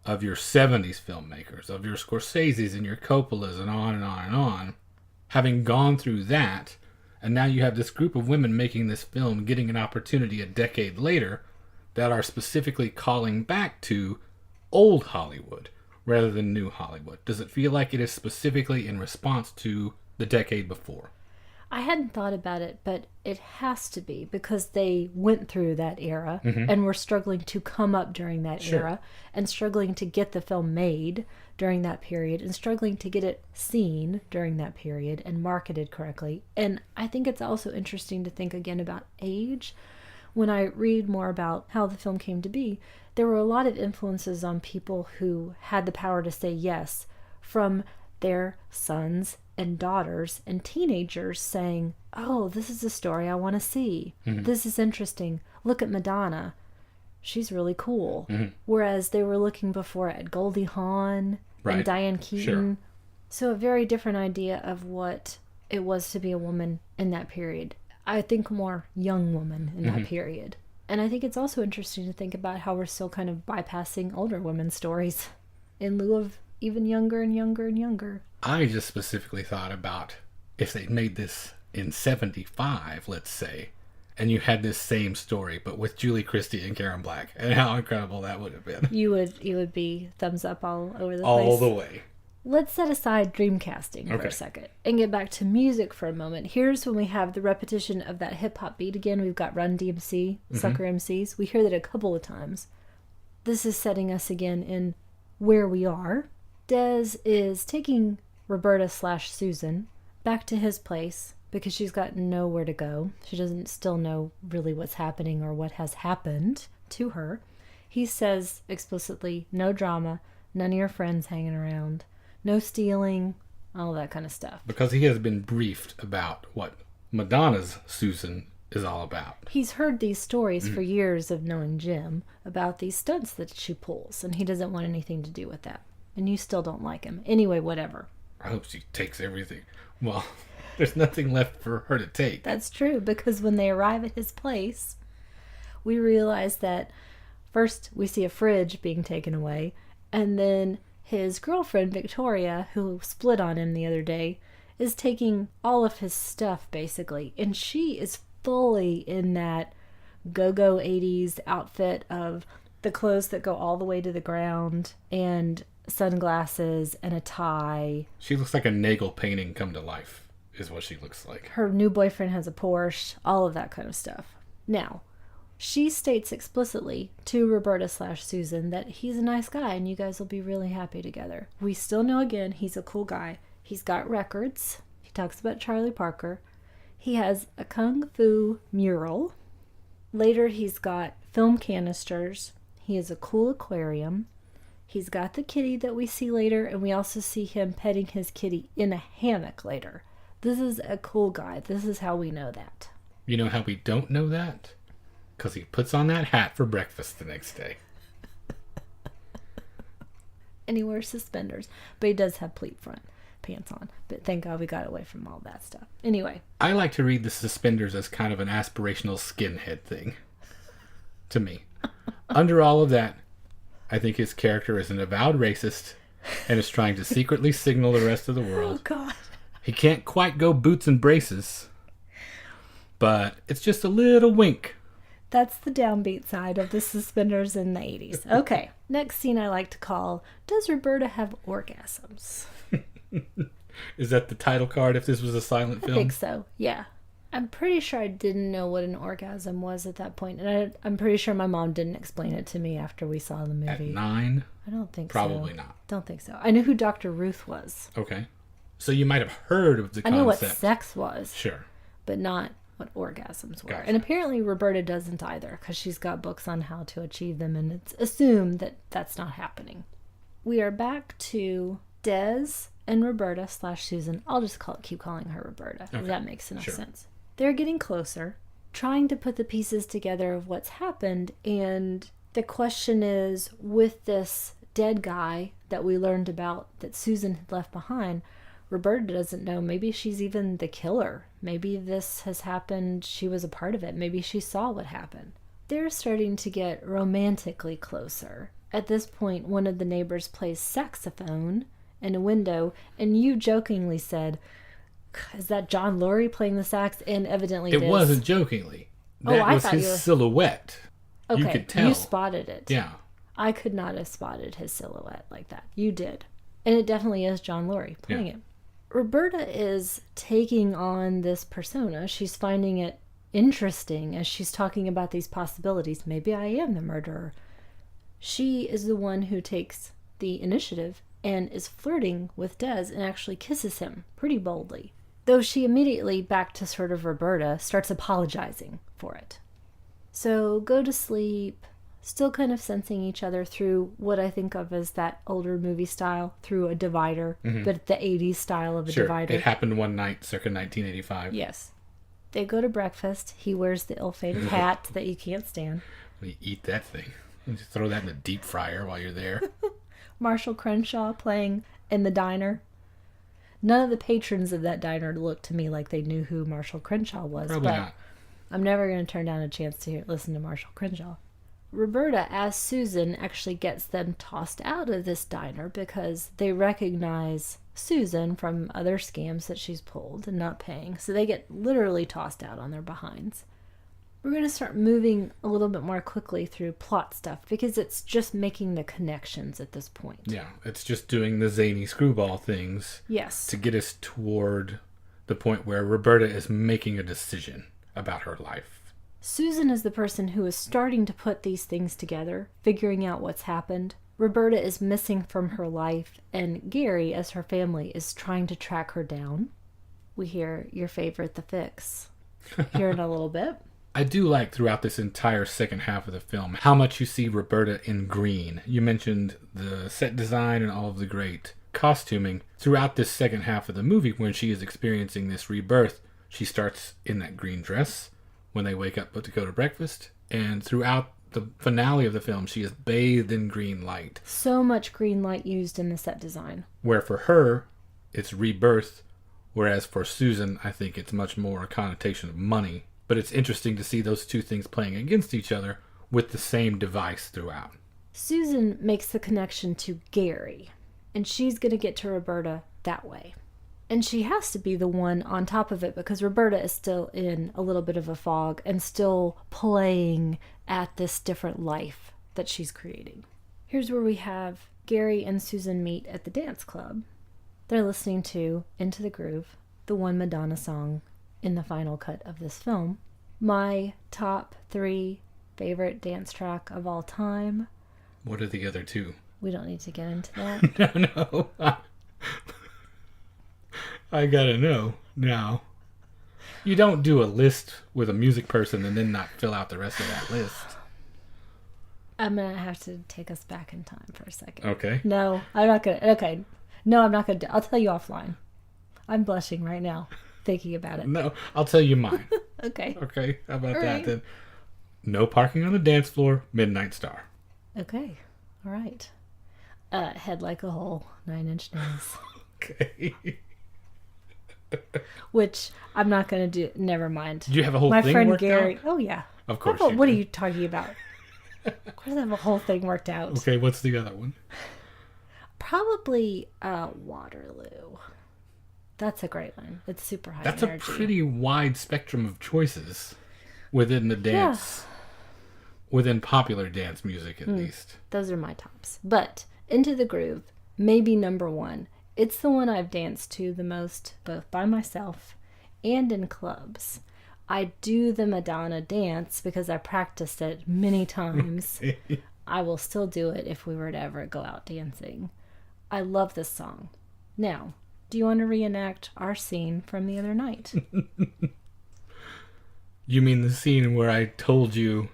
of your 70s filmmakers, of your Scorseses and your Coppolas and on and on and on. Having gone through that, and now you have this group of women making this film, getting an opportunity a decade later, that are specifically calling back to old Hollywood rather than new Hollywood. Does it feel like it is specifically in response to the decade before? I hadn't thought about it, but it has to be because they went through that era and were struggling to come up during that era and struggling to get the film made during that period and struggling to get it seen during that period and marketed correctly. And I think it's also interesting to think again about age. When I read more about how the film came to be, there were a lot of influences on people who had the power to say yes from their sons and daughters and teenagers saying, oh, this is a story I want to see. This is interesting. Look at Madonna. She's really cool. Whereas they were looking before at Goldie Hawn and Diane Keaton. So a very different idea of what it was to be a woman in that period. I think more young woman in that period. And I think it's also interesting to think about how we're still kind of bypassing older women's stories in lieu of even younger and younger and younger. I just specifically thought about if they'd made this in 75, let's say, and you had this same story, but with Julie Christie and Karen Black, and how incredible that would have been. You would be thumbs up all over the place. All the way. Let's set aside dreamcasting for a second and get back to music for a moment. Here's when we have the repetition of that hip-hop beat again. We've got Run DMC, Sucker MCs. We hear that a couple of times. This is setting us again in where we are. Des is taking Roberta/Susan back to his place because she's got nowhere to go. She doesn't still know really what's happening or what has happened to her. He says explicitly, no drama, none of your friends hanging around. No stealing, all that kind of stuff. Because he has been briefed about what Madonna's Susan is all about. He's heard these stories for years of knowing Jim about these stunts that she pulls, and he doesn't want anything to do with that. And you still don't like him. Anyway, whatever. I hope she takes everything. Well, there's nothing left for her to take. That's true, because when they arrive at his place, we realize that first we see a fridge being taken away, and then his girlfriend, Victoria, who split on him the other day, is taking all of his stuff, basically. And she is fully in that go-go 80s outfit of the clothes that go all the way to the ground and sunglasses and a tie. She looks like a Nagel painting come to life, is what she looks like. Her new boyfriend has a Porsche, all of that kind of stuff. Now, she states explicitly to Roberta/Susan that he's a nice guy and you guys will be really happy together. We still know, again, he's a cool guy. He's got records. He talks about Charlie Parker. He has a kung fu mural. Later, he's got film canisters. He has a cool aquarium. He's got the kitty that we see later, and we also see him petting his kitty in a hammock later. This is a cool guy. This is how we know that. You know how we don't know that? Because he puts on that hat for breakfast the next day. And he wears suspenders, but he does have pleat front pants on. But thank God we got away from all that stuff. Anyway. I like to read the suspenders as kind of an aspirational skinhead thing. To me. Under all of that, I think his character is an avowed racist and is trying to secretly signal the rest of the world. Oh, God. He can't quite go boots and braces, but it's just a little wink. That's the downbeat side of the suspenders in the 80s. Okay, next scene I like to call, Does Roberta Have Orgasms? Is that the title card if this was a silent film? I think so, yeah. I'm pretty sure I didn't know what an orgasm was at that point, and I'm pretty sure my mom didn't explain it to me after we saw the movie. At 9? I don't think Probably so. not. Don't think so. I knew who Dr. Ruth was. Okay. So you might have heard of the concept. I knew what sex was. Sure. But not what orgasms were. Gotcha. And apparently Roberta doesn't either, because she's got books on how to achieve them, and it's assumed that that's not happening. We are back to Des and Roberta/Susan. I'll just keep calling her Roberta, if that makes enough sense. They're getting closer, trying to put the pieces together of what's happened, and the question is, with this dead guy that we learned about that Susan had left behind, Roberta doesn't know. Maybe she's even the killer. Maybe this has happened. She was a part of it. Maybe she saw what happened. They're starting to get romantically closer. At this point, one of the neighbors plays saxophone in a window, and you jokingly said, is that John Lurie playing the sax? And evidently it is. Wasn't jokingly. That I was thought his silhouette. Okay, you could tell. You spotted it. Yeah. I could not have spotted his silhouette like that. You did. And it definitely is John Lurie playing it. Roberta is taking on this persona. She's finding it interesting as she's talking about these possibilities. Maybe I am the murderer. She is the one who takes the initiative and is flirting with Des and actually kisses him pretty boldly. Though she immediately, back to sort of Roberta, starts apologizing for it. So go to sleep, still kind of sensing each other through what I think of as that older movie style, through a divider, but the 80s style of a divider. It happened one night, circa 1985. Yes. They go to breakfast. He wears the ill-fated hat that you can't stand. You eat that thing. You just throw that in the deep fryer while you're there. Marshall Crenshaw playing in the diner. None of the patrons of that diner looked to me like they knew who Marshall Crenshaw was. Probably but not. I'm never going to turn down a chance to listen to Marshall Crenshaw. Roberta, as Susan, actually gets them tossed out of this diner because they recognize Susan from other scams that she's pulled and not paying. So they get literally tossed out on their behinds. We're going to start moving a little bit more quickly through plot stuff because it's just making the connections at this point. Yeah, it's just doing the zany screwball things. Yes. To get us toward the point where Roberta is making a decision about her life. Susan is the person who is starting to put these things together, figuring out what's happened. Roberta is missing from her life, and Gary, as her family, is trying to track her down. We hear your favorite, The Fix, here in a little bit. I do like throughout this entire second half of the film how much you see Roberta in green. You mentioned the set design and all of the great costuming. Throughout this second half of the movie, when she is experiencing this rebirth, She starts in that green dress when they wake up to go to breakfast, and throughout the finale of the film, she is bathed in green light. So much green light used in the set design. Where for her, it's rebirth, whereas for Susan, I think it's much more a connotation of money. But it's interesting to see those two things playing against each other with the same device throughout. Susan makes the connection to Gary, and she's going to get to Roberta that way. And she has to be the one on top of it because Roberta is still in a little bit of a fog and still playing at this different life that she's creating. Here's where we have Gary and Susan meet at the dance club. They're listening to Into the Groove, the one Madonna song in the final cut of this film. My top 3 favorite dance track of all time. What are the other two? We don't need to get into that. No. I gotta know now. You don't do a list with a music person and then not fill out the rest of that list. I'm going to have to take us back in time for a second. Okay. No, I'm not going to. Okay. No, I'm not going to. I'll tell you offline. I'm blushing right now thinking about it. No, I'll tell you mine. Okay. Okay, how about All that right. then? No parking on the dance floor, Midnight Star. Okay. All right. Head Like a Hole, 9 Inch Nails. Okay. Which I'm not going to do. Never mind. Did you have a whole My thing friend worked Gary. out? Oh, yeah. Of course. What are did. you talking about? Of course, I have a whole thing worked out. Okay, what's the other one? Probably Waterloo. That's a great one. It's super high That's energy. a pretty wide spectrum of choices within the dance, within popular dance music at least. Those are my tops. But Into the Groove, maybe number 1. It's the one I've danced to the most, both by myself and in clubs. I do the Madonna dance because I practiced it many times. I will still do it if we were to ever go out dancing. I love this song. Now, do you want to reenact our scene from the other night? You mean the scene where I told you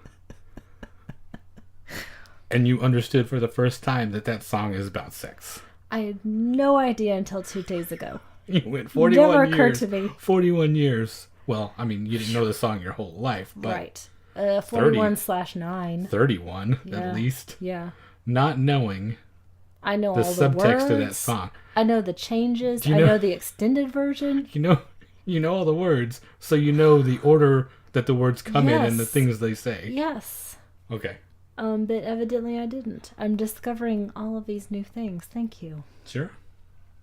and you understood for the first time that song is about sex? I had no idea until 2 days ago. You went 41 Never years. occurred to me. 41 years. Well, I mean, you didn't know the song your whole life, but Right. 41/9. 31 Yeah. at least. Yeah. Not knowing I know the all the subtext words. of that song. I know the changes. Do you I know- know the extended version. You know all the words, so you know the order that the words come in and the Yes. things they say. Yes. Okay. But evidently I didn't. I'm discovering all of these new things. Thank you. Sure.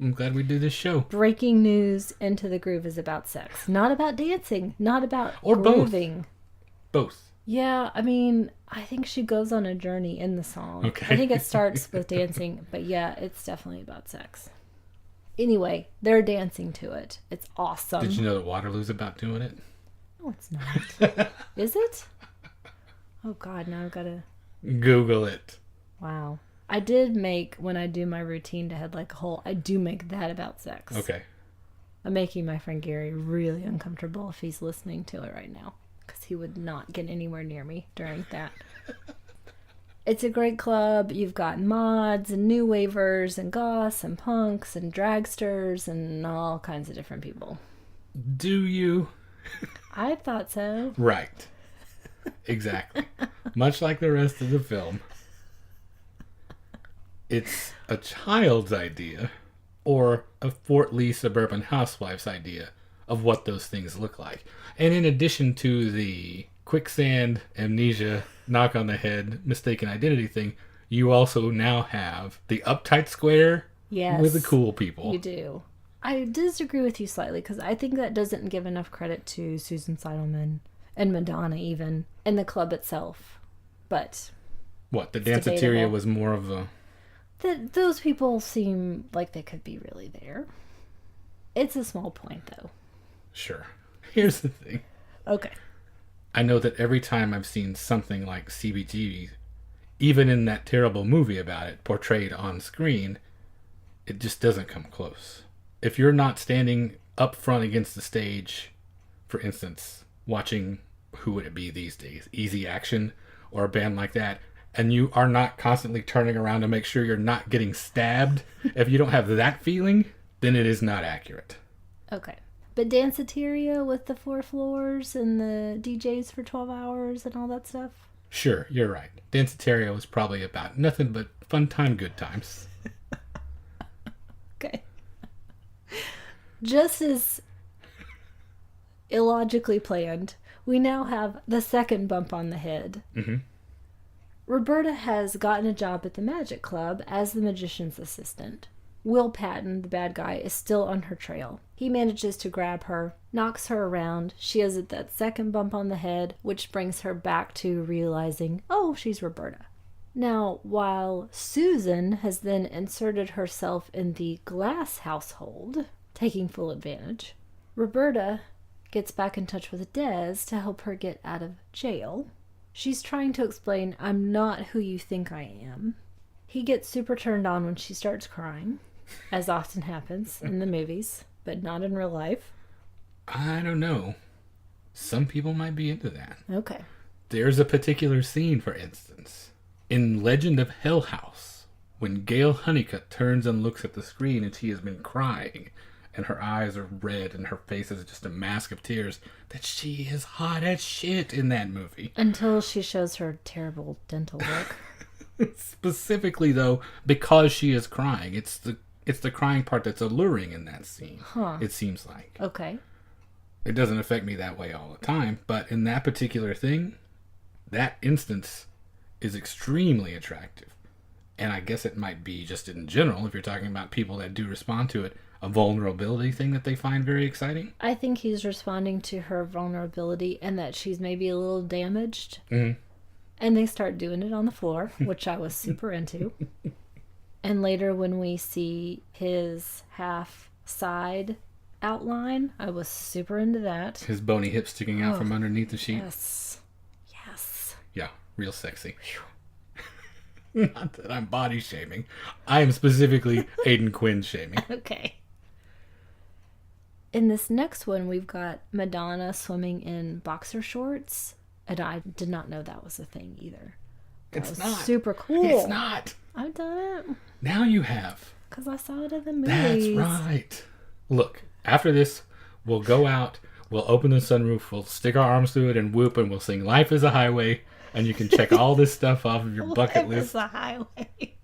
I'm glad we do this show. Breaking news, Into the Groove is about sex. Not about dancing. Not about Or both. grooving. Both. Yeah, I mean, I think she goes on a journey in the song. Okay. I think it starts with dancing, but yeah, it's definitely about sex. Anyway, they're dancing to it. It's awesome. Did you know that Waterloo's about doing it? No, it's not. Is it? Oh, God, now I've got to... Google it. Wow. I did make, when I do my routine to Head Like a Hole, I do make that about sex. Okay. I'm making my friend Gary really uncomfortable if he's listening to it right now, because he would not get anywhere near me during that. It's a great club. You've got mods and new wavers and goths and punks and dragsters and all kinds of different people. Do you? I thought so. Right. Exactly. Much like the rest of the film. It's a child's idea or a Fort Lee suburban housewife's idea of what those things look like. And in addition to the quicksand, amnesia, knock on the head, mistaken identity thing, you also now have the uptight square Yes. with the cool people. You do. I disagree with you slightly because I think that doesn't give enough credit to Susan Seidelman and Madonna even and the club itself. But What, the It's danceteria debatable. was more of a... those people seem like they could be really there. It's a small point though. Sure. Here's the thing. Okay. I know that every time I've seen something like CBGB, even in that terrible movie about it, portrayed on screen, it just doesn't come close. If you're not standing up front against the stage, for instance, watching, who would it be these days? Easy Action or a band like that, and you are not constantly turning around to make sure you're not getting stabbed, if you don't have that feeling, then it is not accurate. Okay. But Danceteria with the 4 floors and the DJs for 12 hours and all that stuff. Sure, you're right. Danceteria was probably about nothing but fun time, good times. Okay. Just as illogically planned, we now have the second bump on the head. Mm-hmm. Roberta has gotten a job at the Magic Club as the magician's assistant. Will Patton, the bad guy, is still on her trail. He manages to grab her, knocks her around. She has that second bump on the head, which brings her back to realizing, oh, she's Roberta. Now, while Susan has then inserted herself in the Glass household, taking full advantage, Roberta gets back in touch with Des to help her get out of jail. She's trying to explain, I'm not who you think I am. He gets super turned on when she starts crying, as often happens in the movies, but not in real life. I don't know. Some people might be into that. Okay. There's a particular scene, for instance, in Legend of Hell House, when Gail Honeycutt turns and looks at the screen and she has been crying, and her eyes are red and her face is just a mask of tears, that she is hot as shit in that movie. Until she shows her terrible dental work. Specifically, though, because she is crying. It's the crying part that's alluring in that scene. Huh. It seems like. Okay. It doesn't affect me that way all the time, but in that particular thing, that instance is extremely attractive. And I guess it might be just in general, if you're talking about people that do respond to it, a vulnerability thing that they find very exciting. I think he's responding to her vulnerability and that she's maybe a little damaged. Mm-hmm. And they start doing it on the floor, which I was super into. And later when we see his half side outline, I was super into that. His bony hip sticking out from underneath the sheet. Yes. Yes. Yeah, real sexy. Not that I'm body shaming. I am specifically Aidan Quinn shaming. Okay. In this next one, we've got Madonna swimming in boxer shorts. And I did not know that was a thing either. That was not. Super cool. It's not. I've done it. Now you have. Because I saw it in the movies. That's right. Look, after this, we'll go out, we'll open the sunroof, we'll stick our arms through it and whoop, and we'll sing Life is a Highway, and you can check all this stuff off of your bucket list. Life is a highway.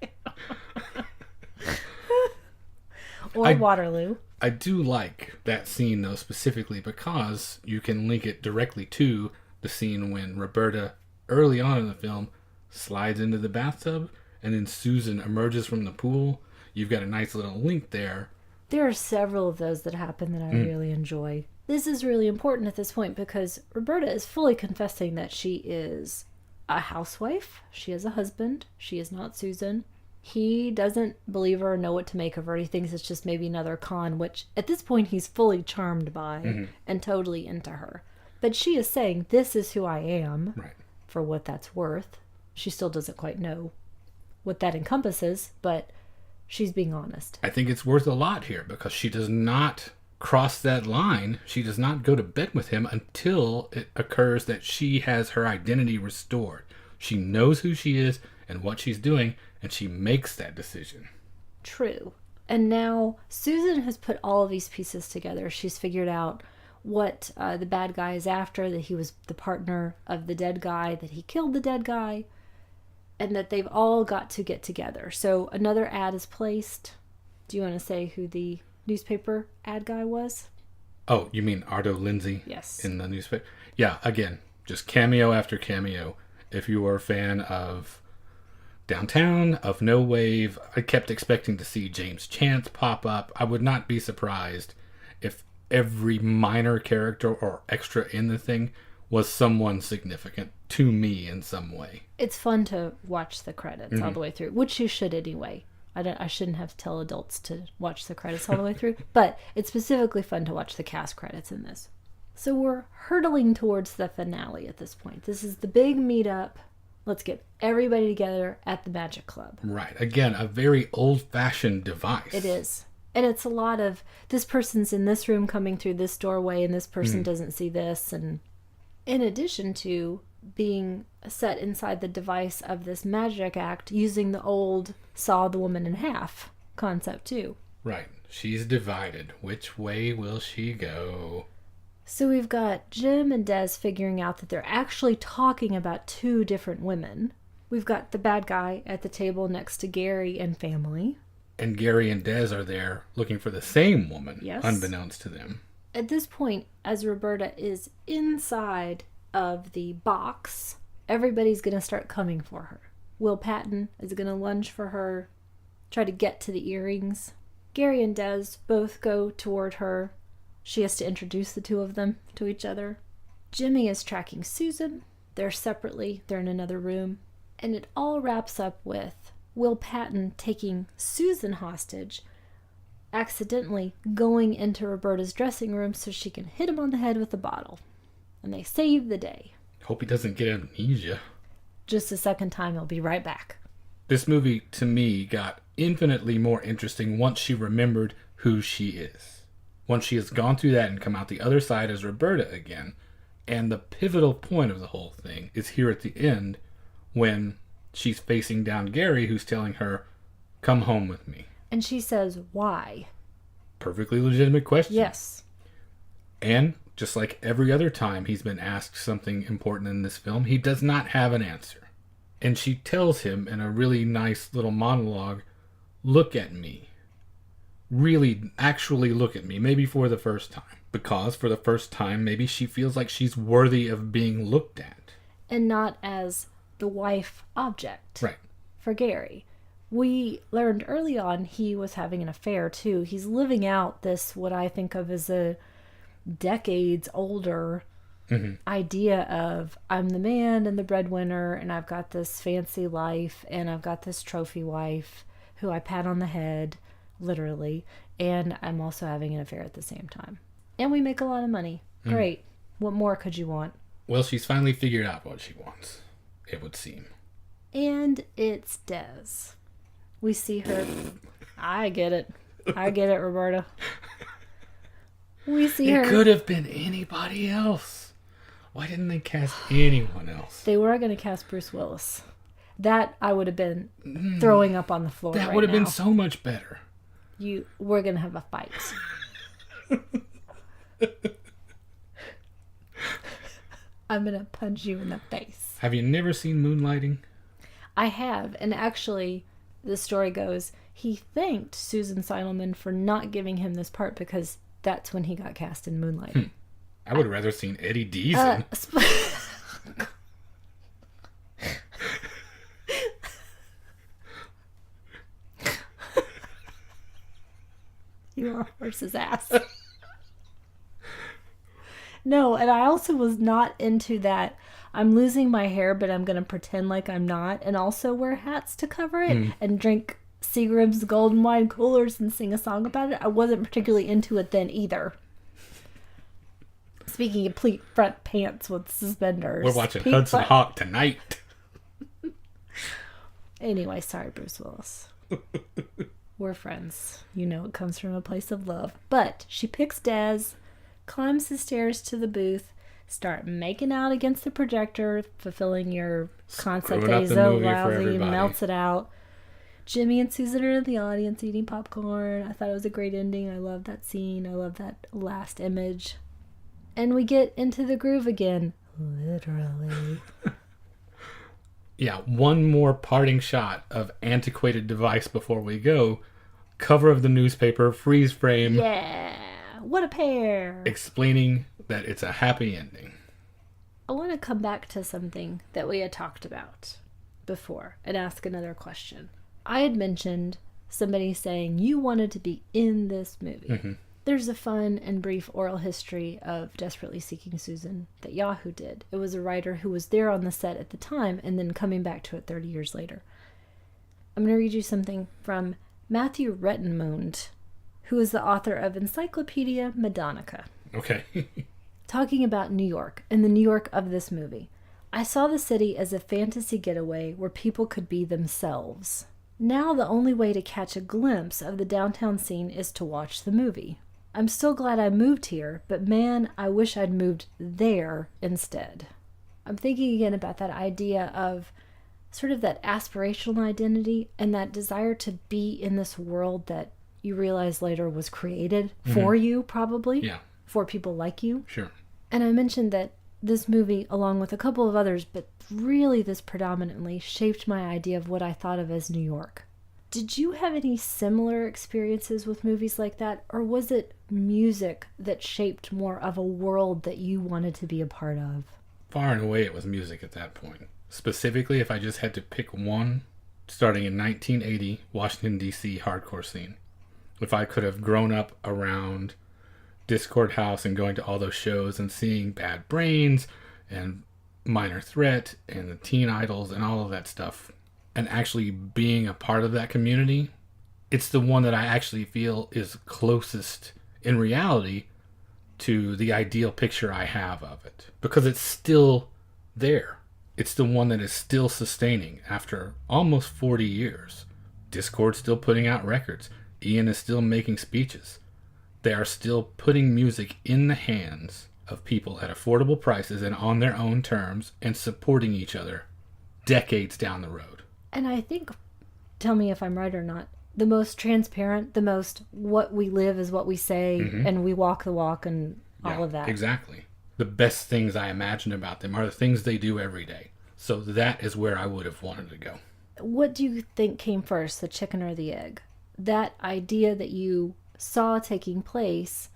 Or Waterloo. I do like that scene, though, specifically because you can link it directly to the scene when Roberta, early on in the film, slides into the bathtub, and then Susan emerges from the pool. You've got a nice little link there. There are several of those that happen that I really enjoy. This is really important at this point because Roberta is fully confessing that she is a housewife. She has a husband. She is not Susan. He doesn't believe her or know what to make of her. He thinks it's just maybe another con, which at this point he's fully charmed by and totally into her. But she is saying, this is who I am, Right. for what that's worth. She still doesn't quite know what that encompasses, but she's being honest. I think it's worth a lot here because she does not cross that line. She does not go to bed with him until it occurs that she has her identity restored. She knows who she is and what she's doing, and she makes that decision. True. And now Susan has put all of these pieces together. She's figured out what the bad guy is after, that he was the partner of the dead guy, that he killed the dead guy, and that they've all got to get together. So another ad is placed. Do you want to say who the newspaper ad guy was? Oh, you mean Ardo Lindsay? Yes. In the newspaper? Yeah, again, just cameo after cameo. If you were a fan of Downtown, of No Wave, I kept expecting to see James Chance pop up. I would not be surprised if every minor character or extra in the thing was someone significant to me in some way. It's fun to watch the credits all the way through, which you should anyway. I shouldn't have to tell adults to watch the credits all the way through, but it's specifically fun to watch the cast credits in this. So we're hurtling towards the finale at this point. This is the big meetup. Let's get everybody together at the Magic Club. Right. Again, a very old-fashioned device. It is. And it's a lot of, this person's in this room coming through this doorway, and this person doesn't see this. And in addition to being set inside the device of this magic act, using the old saw the woman in half concept too. Right. She's divided. Which way will she go? So we've got Jim and Des figuring out that they're actually talking about two different women. We've got the bad guy at the table next to Gary and family. And Gary and Des are there looking for the same woman, Yes. unbeknownst to them. At this point, as Roberta is inside of the box, everybody's going to start coming for her. Will Patton is going to lunge for her, try to get to the earrings. Gary and Des both go toward her. She has to introduce the two of them to each other. Jimmy is tracking Susan. They're separately. They're in another room. And it all wraps up with Will Patton taking Susan hostage, accidentally going into Roberta's dressing room so she can hit him on the head with a bottle. And they save the day. Hope he doesn't get amnesia. Just a second time, he'll be right back. This movie, to me, got infinitely more interesting once she remembered who she is. Once she has gone through that and come out the other side as Roberta again. And the pivotal point of the whole thing is here at the end when she's facing down Gary, who's telling her, come home with me. And she says, why? Perfectly legitimate question. Yes. And just like every other time he's been asked something important in this film, he does not have an answer. And she tells him in a really nice little monologue, look at me. Really, actually look at me, maybe for the first time. Because for the first time, maybe she feels like she's worthy of being looked at. And not as the wife object. Right. For Gary. We learned early on he was having an affair too. He's living out this, what I think of as a decades older idea of I'm the man and the breadwinner and I've got this fancy life and I've got this trophy wife who I pat on the head, literally, and I'm also having an affair at the same time. And we make a lot of money. Great. What more could you want? Well, she's finally figured out what she wants, it would seem. And it's Des. We see her. I get it. I get it, Roberta. We see her. It could have been anybody else. Why didn't they cast anyone else? They were going to cast Bruce Willis. That I would have been throwing up on the floor. That right would have been now. so much better. We're going to have a fight. I'm going to punch you in the face. Have you never seen Moonlighting? I have. And actually, the story goes, he thanked Susan Seidelman for not giving him this part because that's when he got cast in Moonlighting. I would have rather seen Eddie Deason. You are a horse's ass. No, and I also was not into that. I'm losing my hair, but I'm going to pretend like I'm not, and also wear hats to cover it, and drink Seagram's golden wine coolers and sing a song about it. I wasn't particularly into it then either. Speaking of pleat front pants with suspenders. We're watching Pete Hudson front- Hawk tonight. Anyway, sorry, Bruce Willis. We're friends. You know it comes from a place of love. But she picks Des, climbs the stairs to the booth, start making out against the projector, fulfilling your concept Screwing up that he's the so movie for lousy, everybody. melts it out. Jimmy and Susan are in the audience eating popcorn. I thought it was a great ending. I love that scene. I love that last image. And we get into the groove again. Literally. Yeah, one more parting shot of antiquated device before we go. Cover of the newspaper, freeze frame, Yeah. What a pair. explaining that it's a happy ending. I want to come back to something that we had talked about before and ask another question. I had mentioned somebody saying you wanted to be in this movie. There's a fun and brief oral history of Desperately Seeking Susan that Yahoo did. It was a writer who was there on the set at the time and then coming back to it 30 years later. I'm going to read you something from Matthew Rettenmund, who is the author of Encyclopedia Madonnica, Okay. talking about New York and the New York of this movie. I saw the city as a fantasy getaway where people could be themselves. Now the only way to catch a glimpse of the downtown scene is to watch the movie. I'm still glad I moved here, but man, I wish I'd moved there instead. I'm thinking again about that idea of sort of that aspirational identity and that desire to be in this world that you realize later was created for you, probably. Yeah, For people like you. sure. And I mentioned that this movie, along with a couple of others, but really this predominantly, shaped my idea of what I thought of as New York. Did you have any similar experiences with movies like that? Or was it music that shaped more of a world that you wanted to be a part of? Far and away it was music at that point. Specifically, if I just had to pick one, starting in 1980, Washington, D.C. hardcore scene. If I could have grown up around Discord House and going to all those shows and seeing Bad Brains and Minor Threat and the Teen Idols and all of that stuff, and actually being a part of that community, it's the one that I actually feel is closest in reality to the ideal picture I have of it. Because it's still there. It's the one that is still sustaining after almost 40 years. Discord's still putting out records. Ian is still making speeches. They are still putting music in the hands of people at affordable prices and on their own terms and supporting each other decades down the road. And I think, tell me if I'm right or not, the most transparent, the most what we live is what we say, and we walk the walk and all of that. Exactly. The best things I imagine about them are the things they do every day. So that is where I would have wanted to go. What do you think came first, the chicken or the egg? That idea that you saw taking place,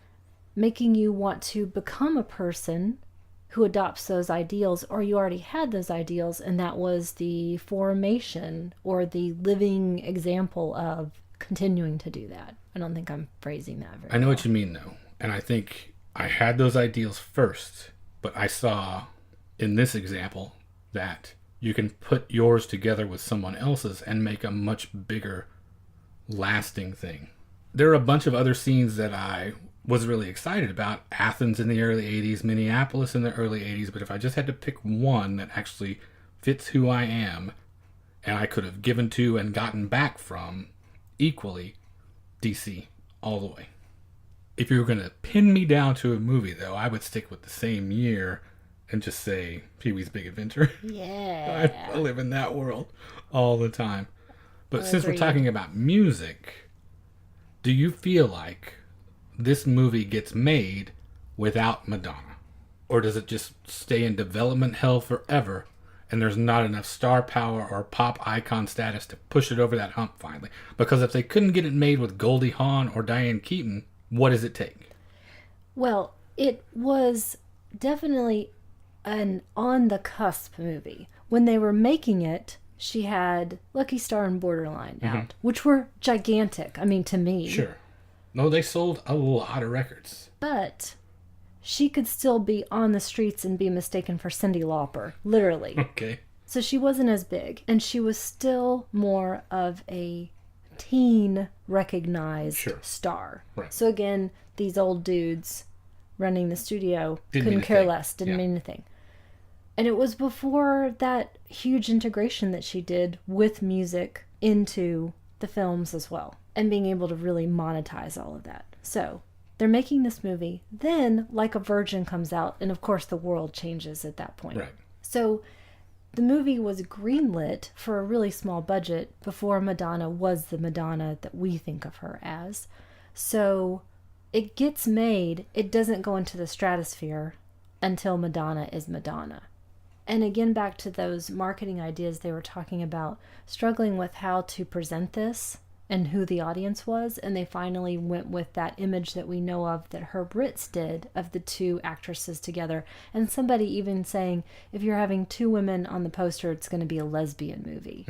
making you want to become a person who adopts those ideals, or you already had those ideals and that was the formation or the living example of continuing to do that. I don't think I'm phrasing that very I know well. what you mean, though. And I think I had those ideals first, but I saw in this example that you can put yours together with someone else's and make a much bigger, lasting thing. There are a bunch of other scenes that I was really excited about. Athens in the early 80s, Minneapolis in the early 80s, but if I just had to pick one that actually fits who I am and I could have given to and gotten back from equally, DC all the way. If you were going to pin me down to a movie, though, I would stick with the same year and just say Pee-wee's Big Adventure. Yeah. I live in that world all the time. But since we're Agreed. talking about music, do you feel like this movie gets made without Madonna? Or does it just stay in development hell forever and there's not enough star power or pop icon status to push it over that hump finally? Because if they couldn't get it made with Goldie Hawn or Diane Keaton, what does it take? Well, it was definitely an on-the-cusp movie. When they were making it, she had Lucky Star and Borderline out, which were gigantic, I mean, to me. Sure. No, they sold a lot of records. But she could still be on the streets and be mistaken for Cyndi Lauper, literally. Okay. So she wasn't as big, and she was still more of a teen recognized Sure. star. Right. So again, these old dudes running the studio Didn't mean couldn't a care thing. less, didn't Yeah. mean anything. And it was before that huge integration that she did with music into the films as well, and being able to really monetize all of that. So they're making this movie. Then Like a Virgin comes out, and of course the world changes at that point. Right. So the movie was greenlit for a really small budget before Madonna was the Madonna that we think of her as. So it gets made, it doesn't go into the stratosphere until Madonna is Madonna. And again, back to those marketing ideas they were talking about, struggling with how to present this and who the audience was, and they finally went with that image that we know of that Herb Ritts did of the two actresses together, and somebody even saying, if you're having two women on the poster, it's going to be a lesbian movie.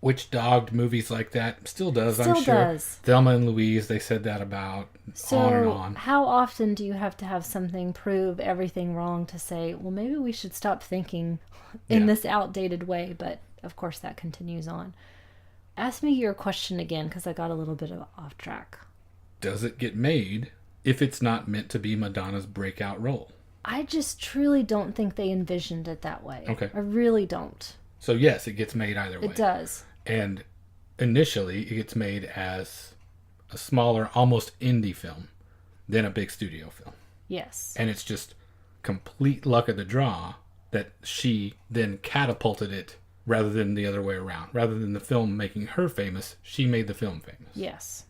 Which dogged movies like that still does, I'm Still sure. does. Thelma and Louise, they said that about on and So on. how often do you have to have something prove everything wrong to say, well, maybe we should stop thinking in Yeah. this outdated way? But of course that continues on. Ask me your question again, because I got a little bit off track. Does it get made if it's not meant to be Madonna's breakout role? I just truly don't think they envisioned it that way. Okay. I really don't. So yes, it gets made either way. It does. And initially, it gets made as a smaller, almost indie film, then a big studio film. Yes. And it's just complete luck of the draw that she then catapulted it rather than the other way around. Rather than the film making her famous, she made the film famous. Yes.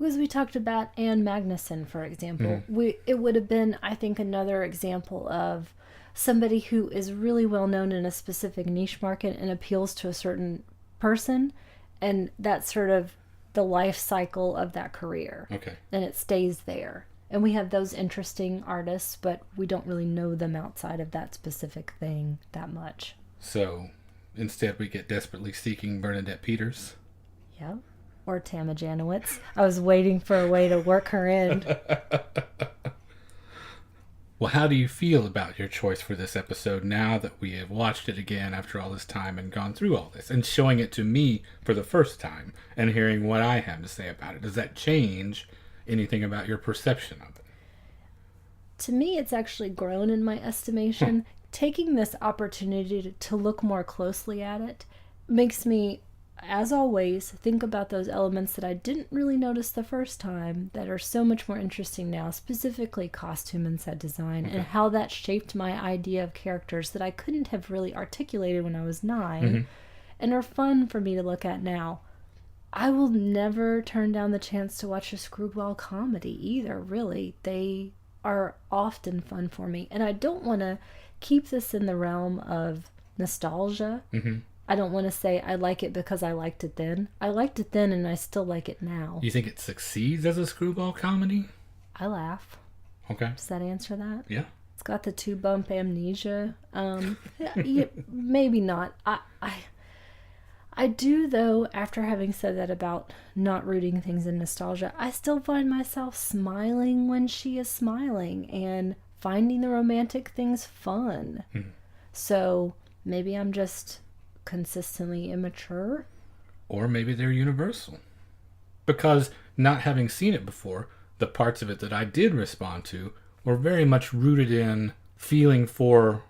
Because we talked about Anne Magnuson, for example. It would have been, I think, another example of somebody who is really well known in a specific niche market and appeals to a certain person, and that's sort of the life cycle of that career. Okay. And it stays there. And we have those interesting artists, but we don't really know them outside of that specific thing that much. So instead we get Desperately Seeking Bernadette Peters. Yeah. Or Tama Janowitz. I was waiting for a way to work her in. Well, how do you feel about your choice for this episode now that we have watched it again after all this time and gone through all this and showing it to me for the first time and hearing what I have to say about it? Does that change anything about your perception of it? To me, it's actually grown in my estimation. Taking this opportunity to look more closely at it makes me, as always, think about those elements that I didn't really notice the first time that are so much more interesting now, specifically costume and set design, and how that shaped my idea of characters that I couldn't have really articulated when I was 9 and are fun for me to look at now. I will never turn down the chance to watch a screwball comedy either, really. They are often fun for me. And I don't want to keep this in the realm of nostalgia. I don't want to say I like it because I liked it then. I liked it then and I still like it now. You think it succeeds as a screwball comedy? I laugh. Okay. Does that answer that? Yeah. It's got the 2-bump amnesia. Yeah, maybe not. I do, though, after having said that about not rooting things in nostalgia, I still find myself smiling when she is smiling and finding the romantic things fun. So maybe I'm just consistently immature. Or maybe they're universal. Because not having seen it before, the parts of it that I did respond to were very much rooted in feeling for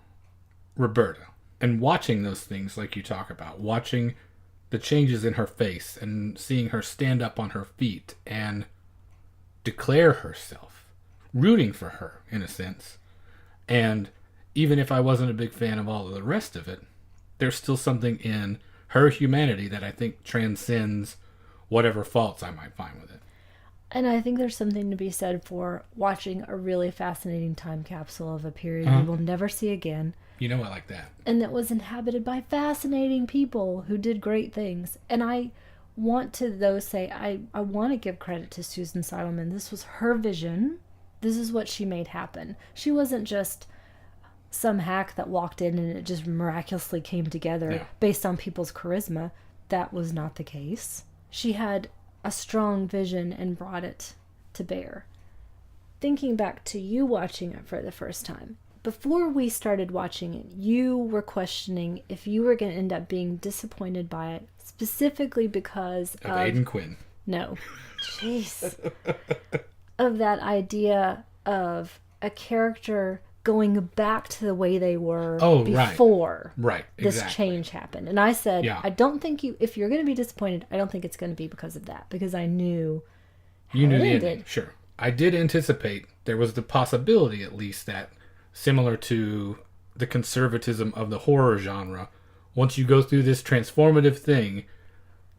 Roberta. And watching those things like you talk about, watching the changes in her face and seeing her stand up on her feet and declare herself, rooting for her in a sense. And even if I wasn't a big fan of all of the rest of it, there's still something in her humanity that I think transcends whatever faults I might find with it. And I think there's something to be said for watching a really fascinating time capsule of a period we will never see again. You know I like that. And that was inhabited by fascinating people who did great things. And I want to, though, say I want to give credit to Susan Seidelman. This was her vision. This is what she made happen. She wasn't just some hack that walked in and it just miraculously came together based on people's charisma. That was not the case. She had a strong vision and brought it to bear. Thinking back to you watching it for the first time, before we started watching it, you were questioning if you were going to end up being disappointed by it, specifically because of Aidan Quinn. No. Jeez. Of that idea of a character going back to the way they were before this change happened. And I said, I don't think if you're going to be disappointed, I don't think it's going to be because of that, because I knew how you knew it the ended. ending. Sure. I did anticipate there was the possibility, at least, that similar to the conservatism of the horror genre, once you go through this transformative thing,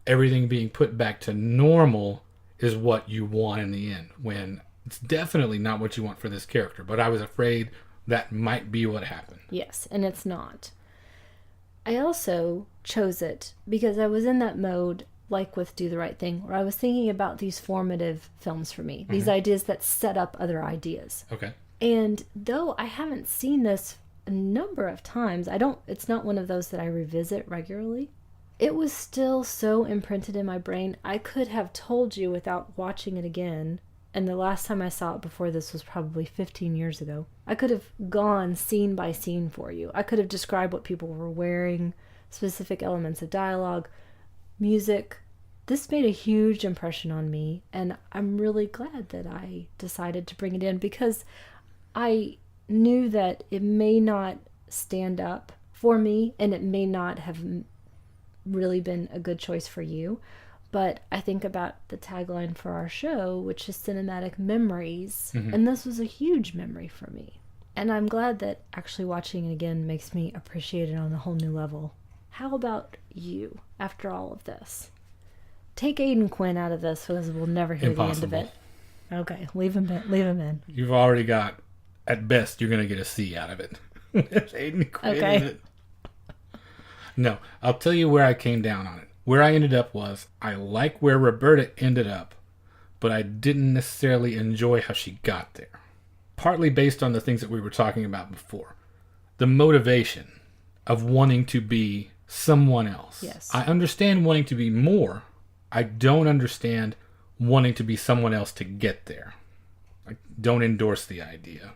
everything being put back to normal is what you want in the end, when it's definitely not what you want for this character. But I was afraid that might be what happened. Yes, and it's not. I also chose it because I was in that mode, like with Do the Right Thing, where I was thinking about these formative films for me, these ideas that set up other ideas. Okay. And though I haven't seen this a number of times, it's not one of those that I revisit regularly. It was still so imprinted in my brain, I could have told you without watching it again. And the last time I saw it before this was probably 15 years ago. I could have gone scene by scene for you. I could have described what people were wearing, specific elements of dialogue, music. This made a huge impression on me, and I'm really glad that I decided to bring it in because I knew that it may not stand up for me, and it may not have really been a good choice for you. But I think about the tagline for our show, which is cinematic memories. And this was a huge memory for me. And I'm glad that actually watching it again makes me appreciate it on a whole new level. How about you after all of this? Take Aiden Quinn out of this because we'll never hear Impossible. the end of it. Okay, leave him in. You've already got, at best, you're going to get a C out of it. There's Aiden Quinn Okay. in it. No, I'll tell you where I came down on it. Where I ended up was, I like where Roberta ended up, but I didn't necessarily enjoy how she got there. Partly based on the things that we were talking about before. The motivation of wanting to be someone else. Yes. I understand wanting to be more. I don't understand wanting to be someone else to get there. I don't endorse the idea.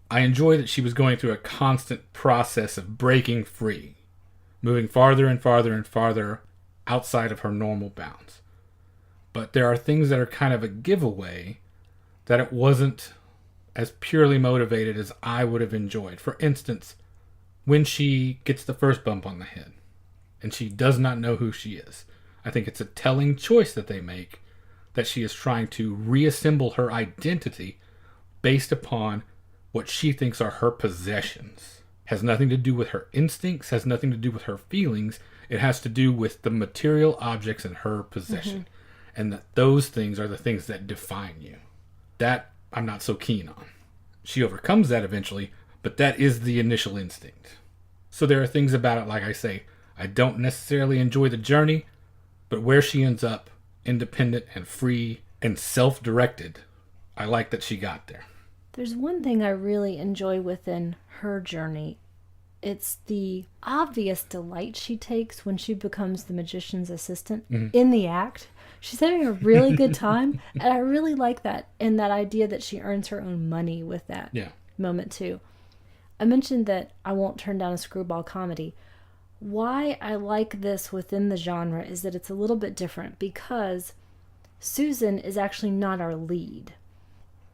I enjoy that she was going through a constant process of breaking free, moving farther and farther and farther outside of her normal bounds. But there are things that are kind of a giveaway that it wasn't as purely motivated as I would have enjoyed. For instance, when she gets the first bump on the head and she does not know who she is, I think it's a telling choice that they make, that she is trying to reassemble her identity based upon what she thinks are her possessions. Has nothing to do with her instincts, has nothing to do with her feelings. It has to do with the material objects in her possession. And that those things are the things that define you. That I'm not so keen on. She overcomes that eventually, but that is the initial instinct. So there are things about it, like I say, I don't necessarily enjoy the journey, but where she ends up, independent and free and self-directed, I like that she got there. There's one thing I really enjoy within her journey. It's the obvious delight she takes when she becomes the magician's assistant in the act. She's having a really good time, and I really like that. And that idea that she earns her own money with that moment, too. I mentioned that I won't turn down a screwball comedy. Why I like this within the genre is that it's a little bit different, because Susan is actually not our lead.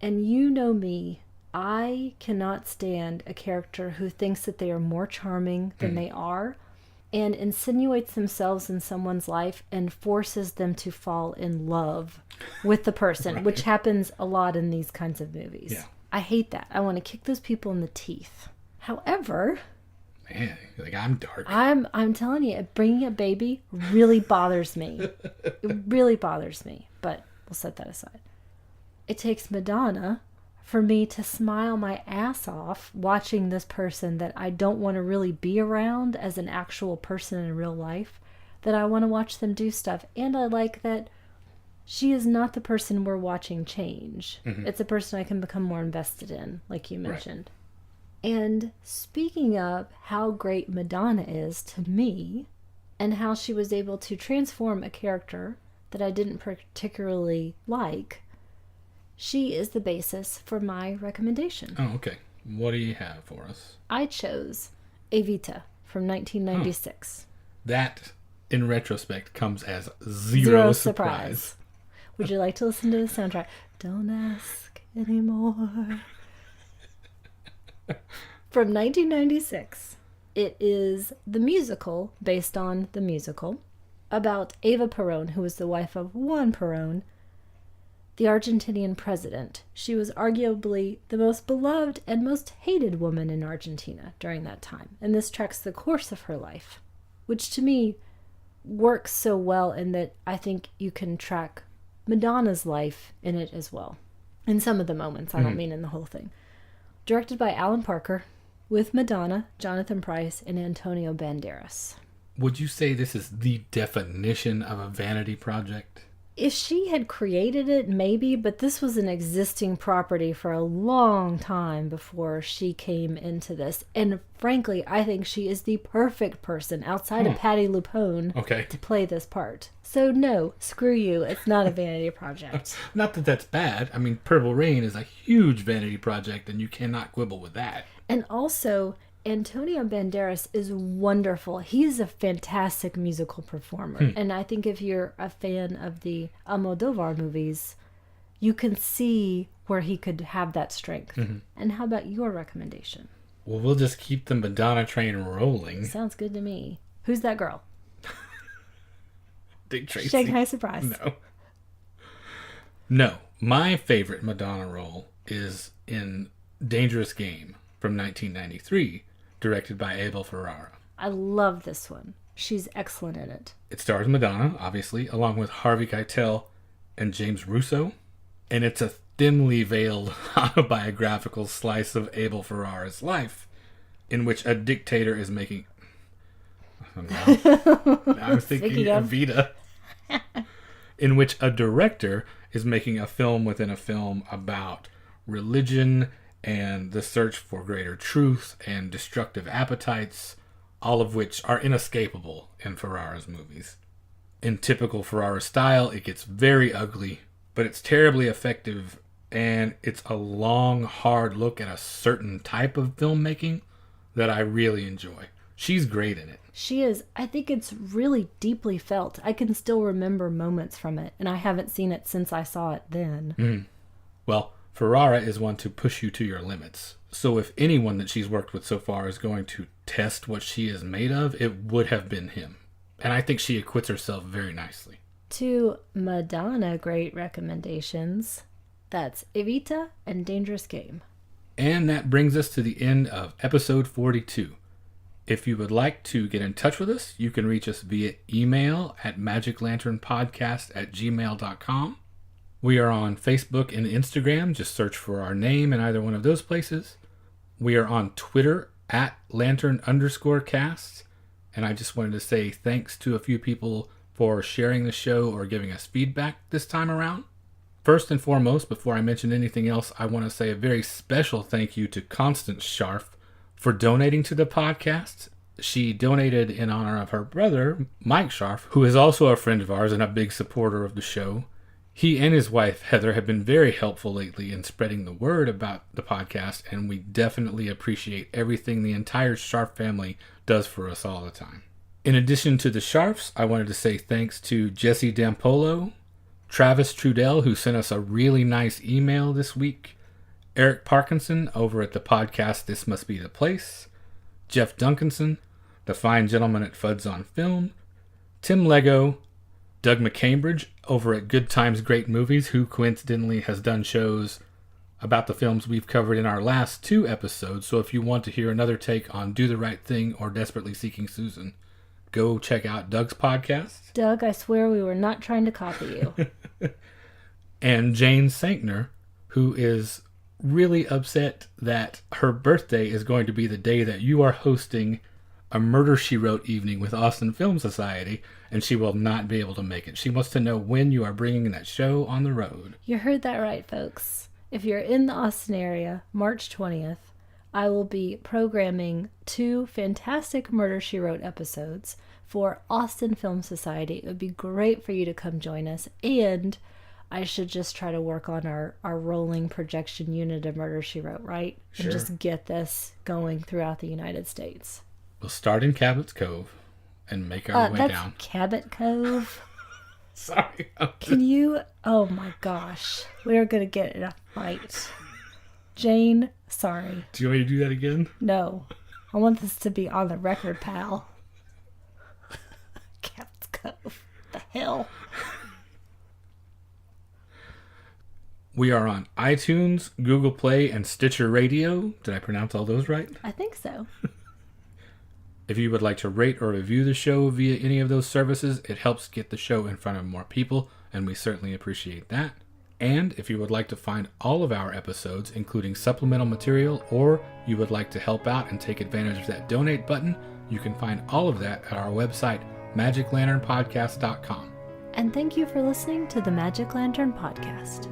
And you know me, I cannot stand a character who thinks that they are more charming than they are and insinuates themselves in someone's life and forces them to fall in love with the person, which happens a lot in these kinds of movies. Yeah. I hate that. I want to kick those people in the teeth. However, Man, like I'm dark. I'm telling you, bringing a baby really bothers me. It really bothers me, but we'll set that aside. It takes Madonna for me to smile my ass off watching this person that I don't want to really be around as an actual person in real life, that I want to watch them do stuff. And I like that she is not the person we're watching change. It's a person I can become more invested in, like you mentioned. And speaking of how great Madonna is to me, and how she was able to transform a character that I didn't particularly like, she is the basis for my recommendation. Oh, okay. What do you have for us? I chose Evita from 1996. That, in retrospect, comes as zero surprise. Would you like to listen to the soundtrack? Don't ask anymore. From 1996. It is the musical, based on the musical, about Eva Perón, who was the wife of Juan Perón, the Argentinian president. She was arguably the most beloved and most hated woman in Argentina during that time. And this tracks the course of her life, which to me works so well in that I think you can track Madonna's life in it as well. In some of the moments, I don't mean in the whole thing. Directed by Alan Parker, with Madonna, Jonathan Pryce, and Antonio Banderas. Would you say this is the definition of a vanity project? If she had created it, maybe, but this was an existing property for a long time before she came into this. And frankly, I think she is the perfect person outside of Patti LuPone to play this part. So no, screw you. It's not a vanity project. Not that that's bad. I mean, Purple Rain is a huge vanity project, and you cannot quibble with that. And also, Antonio Banderas is wonderful. He's a fantastic musical performer. And I think if you're a fan of the Almodovar movies, you can see where he could have that strength. And how about your recommendation? Well, we'll just keep the Madonna train rolling. Sounds good to me. Who's that girl? Dick Tracy. Shanghai Surprise. No. My favorite Madonna role is in Dangerous Game from 1993, directed by Abel Ferrara. I love this one. She's excellent in it. It stars Madonna, obviously, along with Harvey Keitel and James Russo. And it's a thinly veiled autobiographical slice of Abel Ferrara's life, in which a dictator is making... Oh, no. I'm thinking of Evita. In which a director is making a film within a film about religion and the search for greater truth and destructive appetites, all of which are inescapable in Ferrara's movies. In typical Ferrara style, it gets very ugly, but it's terribly effective, and it's a long, hard look at a certain type of filmmaking that I really enjoy. She's great in it. She is. I think it's really deeply felt. I can still remember moments from it, and I haven't seen it since I saw it then. Well, Ferrara is one to push you to your limits. So if anyone that she's worked with so far is going to test what she is made of, it would have been him. And I think she acquits herself very nicely. Two Madonna great recommendations. That's Evita and Dangerous Game. And that brings us to the end of episode 42. If you would like to get in touch with us, you can reach us via email at magiclanternpodcast@gmail.com. We are on Facebook and Instagram. Just search for our name in either one of those places. We are on Twitter at lantern_cast. And I just wanted to say thanks to a few people for sharing the show or giving us feedback this time around. First and foremost, before I mention anything else, I want to say a very special thank you to Constance Scharf for donating to the podcast. She donated in honor of her brother, Mike Scharf, who is also a friend of ours and a big supporter of the show. He and his wife, Heather, have been very helpful lately in spreading the word about the podcast, and we definitely appreciate everything the entire Scharf family does for us all the time. In addition to the Scharfs, I wanted to say thanks to Jesse Dampolo, Travis Trudell, who sent us a really nice email this week, Eric Parkinson over at the podcast This Must Be the Place, Jeff Duncanson, the fine gentleman at Fuds on Film, Tim Lego, Doug McCambridge over at Good Times Great Movies, who coincidentally has done shows about the films we've covered in our last 2 episodes. So if you want to hear another take on Do the Right Thing or Desperately Seeking Susan, go check out Doug's podcast. Doug, I swear we were not trying to copy you. And Jane Sankner, who is really upset that her birthday is going to be the day that you are hosting a Murder, She Wrote evening with Austin Film Society, and she will not be able to make it. She wants to know when you are bringing that show on the road. You heard that right, folks. If you're in the Austin area, March 20th, I will be programming 2 fantastic Murder, She Wrote episodes for Austin Film Society. It would be great for you to come join us, and I should just try to work on our rolling projection unit of Murder, She Wrote, right? Sure. And just get this going throughout the United States. We'll start in Cabot's Cove and make our way that's down. Cabot Cove. Sorry. Can you... Oh my gosh. We are going to get in a fight. Jane, sorry. Do you want me to do that again? No. I want this to be on the record, pal. Cabot's Cove. The hell? We are on iTunes, Google Play, and Stitcher Radio. Did I pronounce all those right? I think so. If you would like to rate or review the show via any of those services, it helps get the show in front of more people, and we certainly appreciate that. And if you would like to find all of our episodes, including supplemental material, or you would like to help out and take advantage of that donate button, you can find all of that at our website, magiclanternpodcast.com. And thank you for listening to the Magic Lantern Podcast.